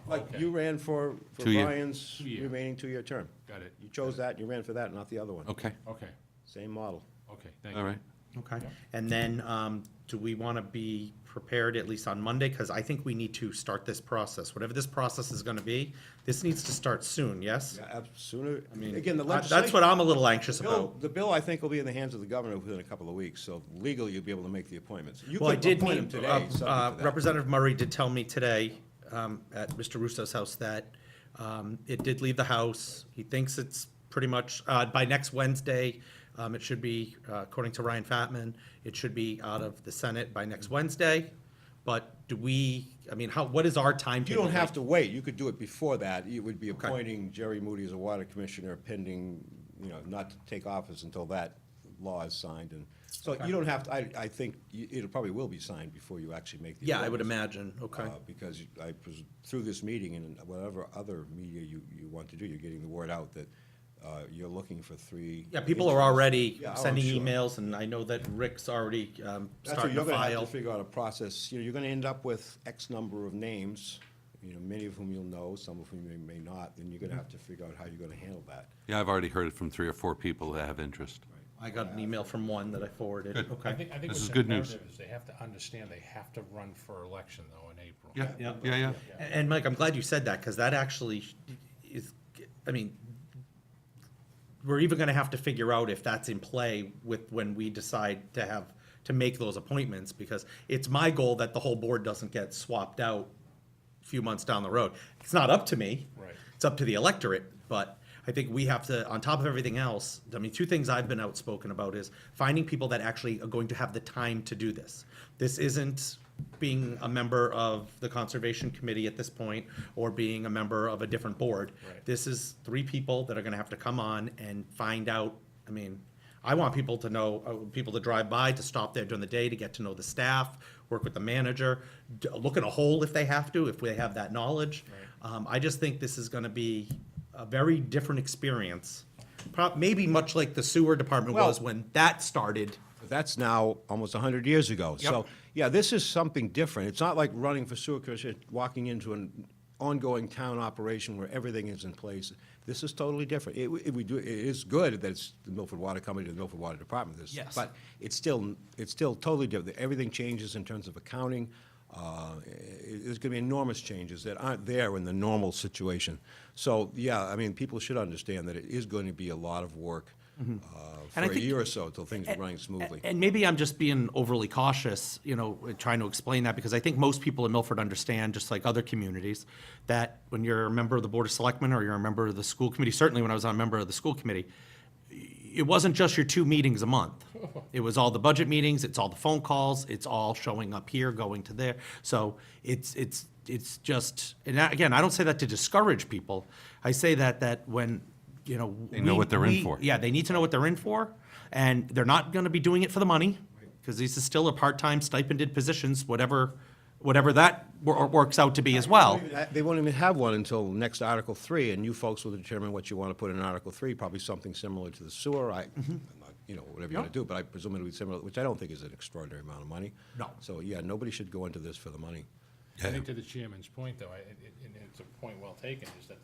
D: Like you ran for
C: 2 year.
D: Brian's
B: 2 year.
D: remaining 2-year term.
B: Got it.
D: You chose that, and you ran for that, not the other one.
C: Okay,
B: Okay,
D: Same model.
B: okay, thank you.
C: all right.
A: Okay, and then, do we want to be prepared at least on Monday? Because I think we need to start this process. Whatever this process is going to be, this needs to start soon, yes?
D: Sooner, I mean, again, the
A: That's
D: legislation.
A: what I'm a little anxious about.
D: The bill, I think, will be in the hands of the governor within a couple of weeks, so legally, you'll be able to make the appointments. You
A: Well, I
D: could
A: did
D: appoint him
A: meet,
D: today, subject to that.
A: Representative Murray did tell me today, at Mr. Russo's house, that, it did leave the House. He thinks it's pretty much, by next Wednesday, it should be, according to Ryan Fatman, it should be out of the Senate by next Wednesday. But do we, I mean, what is our
D: You
A: timetable?
D: don't have to wait, you could do it before that. You would be appointing Jerry Moody as a water commissioner pending, not to take office until that law is signed, and, so you don't have to, I think it probably will be signed before you actually make the
A: Yeah, I would
D: appointments.
A: imagine, okay.
D: Because through this meeting and whatever other media you want to do, you're getting the word out that you're looking for 3.
A: Yeah, people are already
D: Yeah, oh,
A: sending
D: sure.
A: emails, and I know that Rick's already,
D: That's what
A: starting
D: you're
A: to
D: gonna have
A: file.
D: to figure out a process. You're gonna end up with X number of names, many of whom you'll know, some of whom you may not, then you're gonna have to figure out how you're gonna handle that.
C: Yeah, I've already heard it from 3 or 4 people that have interest.
A: I got an email from one that I forwarded,
C: Good.
A: okay.
B: I think
C: This
B: what's
C: is good news.
B: imperative is they have to understand they have to run for election, though, in April.
C: Yeah.
A: And Mike, I'm glad you said that, because that actually is, I mean, we're even gonna have to figure out if that's in play with, when we decide to make those appointments, because it's my goal that the whole board doesn't get swapped out a few months down the road. It's not up to me.
B: Right.
A: It's up to the electorate, but I think we have to, on top of everything else, I mean, 2 things I've been outspoken about is finding people that actually are going to have the time to do this. This isn't being a member of the Conservation Committee at this point, or being a member of a different board.
B: Right.
A: This is 3 people that are gonna have to come on and find out, I mean, I want people to know, people to drive by, to stop there during the day, to get to know the staff, work with the manager, look at a hole if they have to, if they have that knowledge. I just think this is gonna be a very different experience. Maybe much like the sewer department
D: Well-
A: was when that started.
D: That's now almost 100 years ago. So,
A: Yep.
D: yeah, this is something different. It's not like running for sewer commissioner, walking into an ongoing town operation where everything is in place. This is totally different. It is good that it's the Milford Water Company, the Milford Water Department,
A: Yes.
D: but it's still totally different. Everything changes in terms of accounting. There's going to be enormous changes that aren't there in the normal situation. So, yeah, I mean, people should understand that it is going to be a lot of work for
A: And I
D: a
A: think-
D: year or so until things are running smoothly.
A: And maybe I'm just being overly cautious, trying to explain that, because I think most people in Milford understand, just like other communities, that when you're a member of the Board of Selectmen or you're a member of the school committee, certainly when I was a member of the school committee, it wasn't just your 2 meetings a month. It was all the budget meetings, it's all the phone calls, it's all showing up here, going to there. So it's just, and again, I don't say that to discourage people. I say that when,
C: They know what they're in for.
A: Yeah, they need to know what they're in for, and they're not gonna be doing it for the money, because these is still a part-time stipended positions, whatever that works out to be as well.
D: They won't even have one until next Article 3, and you folks will determine what you want to put in Article 3, probably something similar to the sewer. I'm not, whatever you're going to do, but I presume it'll be similar, which I don't think is an extraordinary amount of money.
A: No.
D: So, yeah, nobody should go into this for the money.
B: I think to the chairman's point, though, and it's a point well taken, is that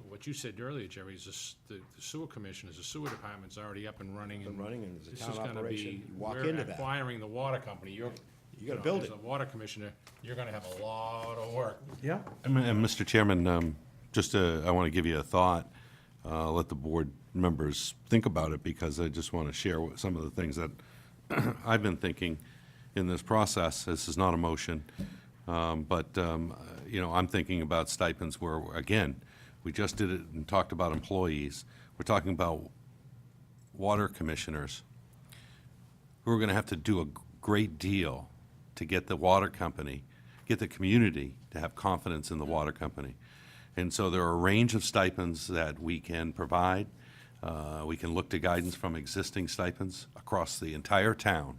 B: what you said earlier, Jerry, is the sewer commissioners, the sewer department's already up and running.
D: And running, and it's a
B: This
D: town
B: is gonna
D: operation.
B: be,
D: You walk
B: we're
D: into that.
B: acquiring the water company,
D: You gotta build
B: As
D: it.
B: a water commissioner, you're gonna have a lot of work.
A: Yeah.
C: And Mr. Chairman, I want to give you a thought, let the board members think about it, because I just want to share some of the things that I've been thinking in this process. This is not a motion, but I'm thinking about stipends where, again, we just did it and talked about employees. We're talking about water commissioners who are going to have to do a great deal to get the water company, get the community to have confidence in the water company. And so there are a range of stipends that we can provide. We can look to guidance from existing stipends across the entire town.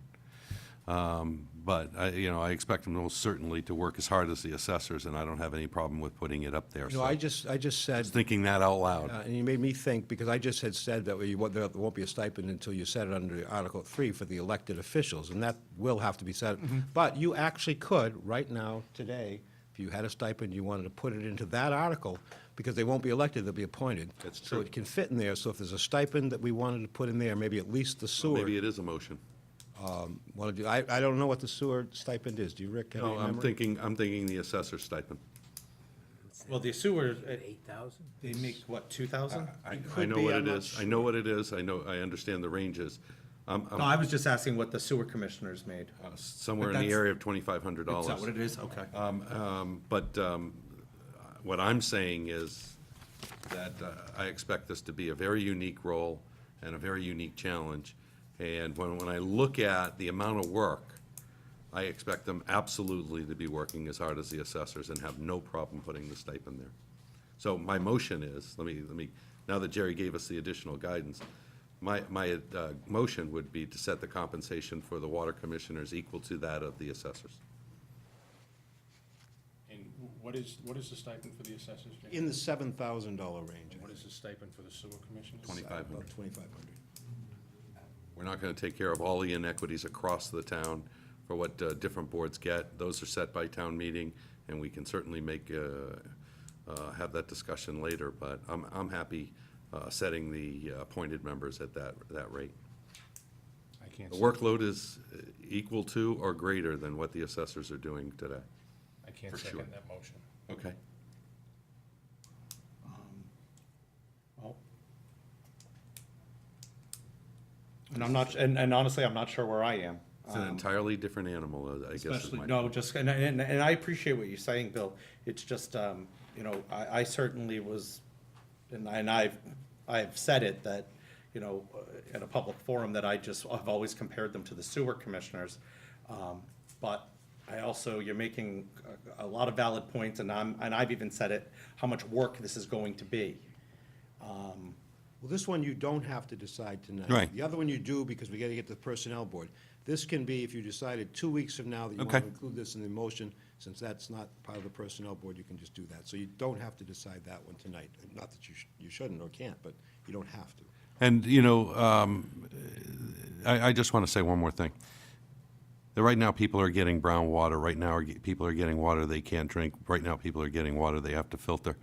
C: But I expect them most certainly to work as hard as the assessors, and I don't have any problem with putting it up there.
D: You know, I just said,
C: Just thinking that out loud.
D: and you made me think, because I just had said that there won't be a stipend until you set it under Article 3 for the elected officials, and that will have to be set. But you actually could, right now, today, if you had a stipend, you wanted to put it into that article, because they won't be elected, they'll be appointed.
C: That's
D: So
C: true.
D: it can fit in there, so if there's a stipend that we wanted to put in there, maybe at least the sewer.
C: Maybe it is a motion.
D: Want to do, I don't know what the sewer stipend is, do you, Rick? have
C: No,
D: any
C: I'm
D: memory?
C: thinking the assessor stipend.
A: Well, the sewer,
E: 8,000?
A: they make, what, 2,000?
C: I
D: could
C: know
D: be,
C: what
D: I'm
C: it
D: not
C: is. I know what it is. I understand the ranges.
A: No, I was just asking what the sewer commissioners made.
C: Somewhere
A: But
C: in the
A: that's-
C: area of $2,500.
A: Is that what it is? Okay.
C: But what I'm saying is that I expect this to be a very unique role and a very unique challenge. And when I look at the amount of work, I expect them absolutely to be working as hard as the assessors and have no problem putting the stipend there. So my motion is, let me, now that Jerry gave us the additional guidance, my motion would be to set the compensation for the water commissioners equal to that of the assessors.
B: And what is the stipend for the assessors, Jane?
D: In the $7,000 range.
B: And what is the stipend for the sewer commissioners?
C: $2,500.
D: About 2,500.
C: We're not going to take care of all the inequities across the town for what different boards get. Those are set by town meeting, and we can certainly have that discussion later, but I'm happy setting the appointed members at that rate.
B: I can't,
C: The workload is equal to or greater than what the assessors are doing today.
B: I can't
C: for sure.
B: second that motion.
C: Okay.
A: Well, and I'm not, and honestly, I'm not sure where I am.
C: It's an entirely different animal, I guess is
A: Especially,
C: my.
A: no, just, and I appreciate what you're saying, Bill. It's just, I certainly was, and I've said it, that, in a public forum, that I've always compared them to the sewer commissioners. But I also, you're making a lot of valid points, and I've even said it, how much work this is going to be.
D: Well, this one you don't have to decide tonight.
C: Right.
D: The other one you do, because we got to get to the personnel board. This can be, if you decided 2 weeks from now that you want
C: Okay.
D: to include this in the motion, since that's not part of the personnel board, you can just do that. So you don't have to decide that one tonight. Not that you shouldn't or can't, but you don't have to.
C: And, I just want to say one more thing. That right now, people are getting brown water. Right now, people are getting water they can't drink. Right now, people are getting water they have to filter.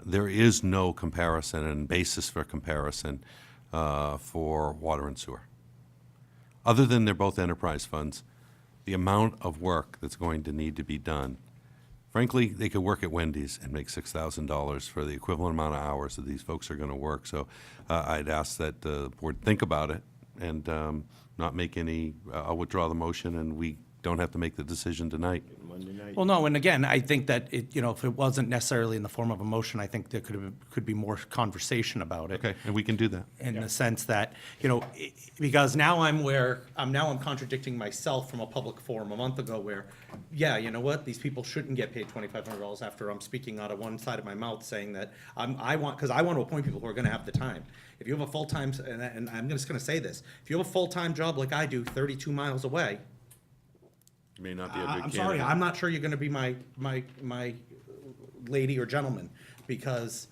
C: There is no comparison and basis for comparison for water and sewer. Other than they're both enterprise funds, the amount of work that's going to need to be done, frankly, they could work at Wendy's and make $6,000 for the equivalent amount of hours that these folks are going to work. So I'd ask that the board think about it and not make any, I'll withdraw the motion, and we don't have to make the decision tonight.
D: Monday night.
A: Well, no, and again, I think that if it wasn't necessarily in the form of a motion, I think there could be more conversation about it.
C: Okay, and we can do that.
A: In the sense that, because now I'm contradicting myself from a public forum a month ago where, yeah, you know what, these people shouldn't get paid $2,500 after I'm speaking out of one side of my mouth saying that because I want to appoint people who are going to have the time. If you have a full-time, and I'm just going to say this, if you have a full-time job like I do, 32 miles away,
C: You may not be a good candidate.
A: I'm sorry, I'm not sure you're gonna be my lady or gentleman, because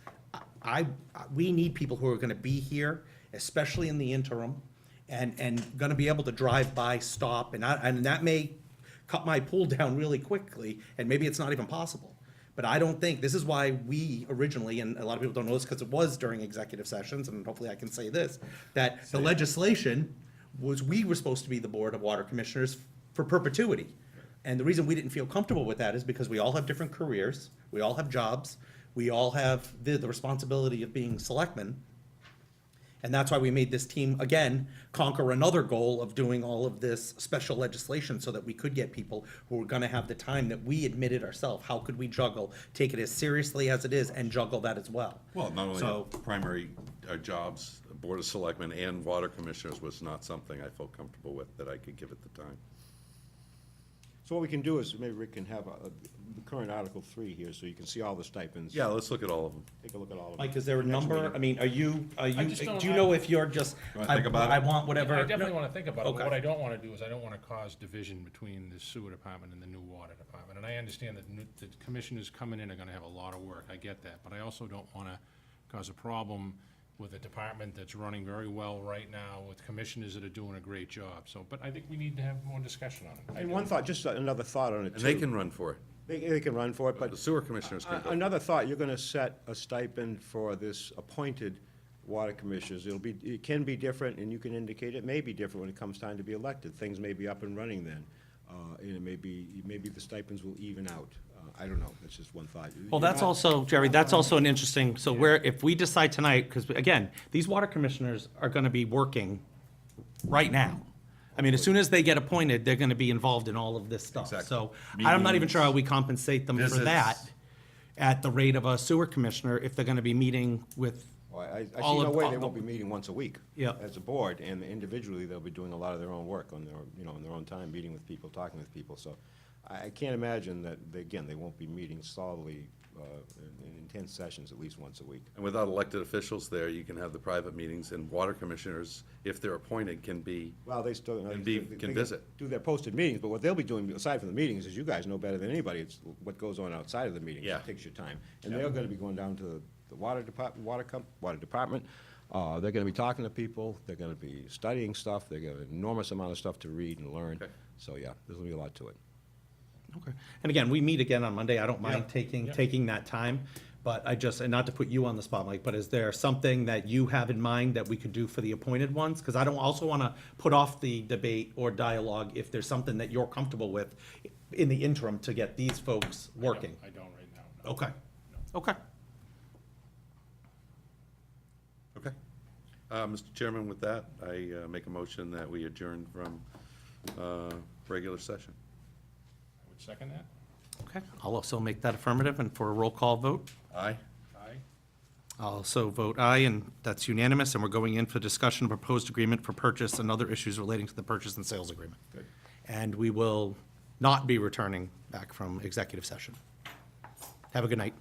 A: we need people who are gonna be here, especially in the interim, and gonna be able to drive by, stop, and that may cut my pool down really quickly, and maybe it's not even possible. But I don't think, this is why we originally, and a lot of people don't know this because it was during executive sessions, and hopefully I can say this, that the legislation we were supposed to be the Board of Water Commissioners for perpetuity. And the reason we didn't feel comfortable with that is because we all have different careers, we all have jobs, we all have the responsibility of being selectmen. And that's why we made this team, again, conquer another goal of doing all of this special legislation so that we could get people who were gonna have the time that we admitted ourselves. How could we juggle, take it as seriously as it is, and juggle that as well?
C: Well, not only
A: So-
C: primary jobs, Board of Selectmen and Water Commissioners was not something I felt comfortable with that I could give at the time.
D: So what we can do is, maybe Rick can have the current Article 3 here, so you can see all the stipends.
C: Yeah, let's look at all of them.
D: Take a look at all of them.
A: Mike, is there a
D: Next
A: number?
D: meeting.
A: I mean,
B: just don't
A: do you
B: have-
A: know if you're just,
C: Wanna think about it?
A: I want whatever?
B: I definitely want to think about it, but
A: Okay.
B: what I don't want to do is I don't want to cause division between the sewer department and the new water department. And I understand that the commissioners coming in are going to have a lot of work, I get that, but I also don't want to cause a problem with a department that's running very well right now, with commissioners that are doing a great job, so, but I think we need to have more discussion on it.
D: And one thought, just another thought on it, too.
C: And they can run for it.
D: They can run for it, but
C: The sewer commissioners can go.
D: another thought, you're gonna set a stipend for this appointed water commissioners. It can be different, and you can indicate it may be different when it comes time to be elected. Things may be up and running then, and it maybe the stipends will even out. I don't know, that's just one thought.
A: Well, that's also, Jerry, that's also an interesting, so if we decide tonight, because again, these water commissioners are gonna be working right now. I mean, as soon as they get appointed, they're gonna be involved in all of this stuff.
C: Exactly.
A: So I'm not even sure how we compensate them for
C: Visits.
A: that at the rate of a sewer commissioner if they're gonna be meeting with,
D: Well, I see
A: all
D: no
A: of-
D: way
A: all-
D: they won't be meeting once a week.
A: Yeah.
D: As a board, and individually, they'll be doing a lot of their own work on their, in their own time, meeting with people, talking with people. So I can't imagine that, again, they won't be meeting solidly in intense sessions at least once a week.
C: And without elected officials there, you can have the private meetings, and water commissioners, if they're appointed, can be,
D: Well, they still.
C: And
D: they
C: can visit.
D: Do their posted meetings, but what they'll be doing, aside from the meetings, as you guys know better than anybody, it's what goes on outside of the meetings.
C: Yeah.
D: It takes your time. And they're gonna be going down to the water department, water department. They're gonna be talking to people, they're gonna be studying stuff, they got an enormous amount of stuff to read and learn.
C: Okay.
D: So, yeah, there's gonna be a lot to it.
A: okay. And again, we meet again on Monday, I don't mind
B: Yeah.
A: taking that time, but and not to put you on the spot, Mike, but is there something that you have in mind that we could do for the appointed ones? Because I don't also want to put off the debate or dialogue if there's something that you're comfortable with in the interim to get these folks working.
B: I don't right now. no.
A: Okay, okay.
C: okay. Mr. Chairman, with that, I make a motion that we adjourn from regular session.
B: I would second that.
A: Okay, I'll also make that affirmative and for a roll call vote.
C: Aye?
B: Aye.
A: I'll also vote aye, and that's unanimous, and we're going in for discussion of proposed agreement for purchase and other issues relating to the purchase and sales agreement.
C: Good.
A: And we will not be returning back from executive session. Have a good night.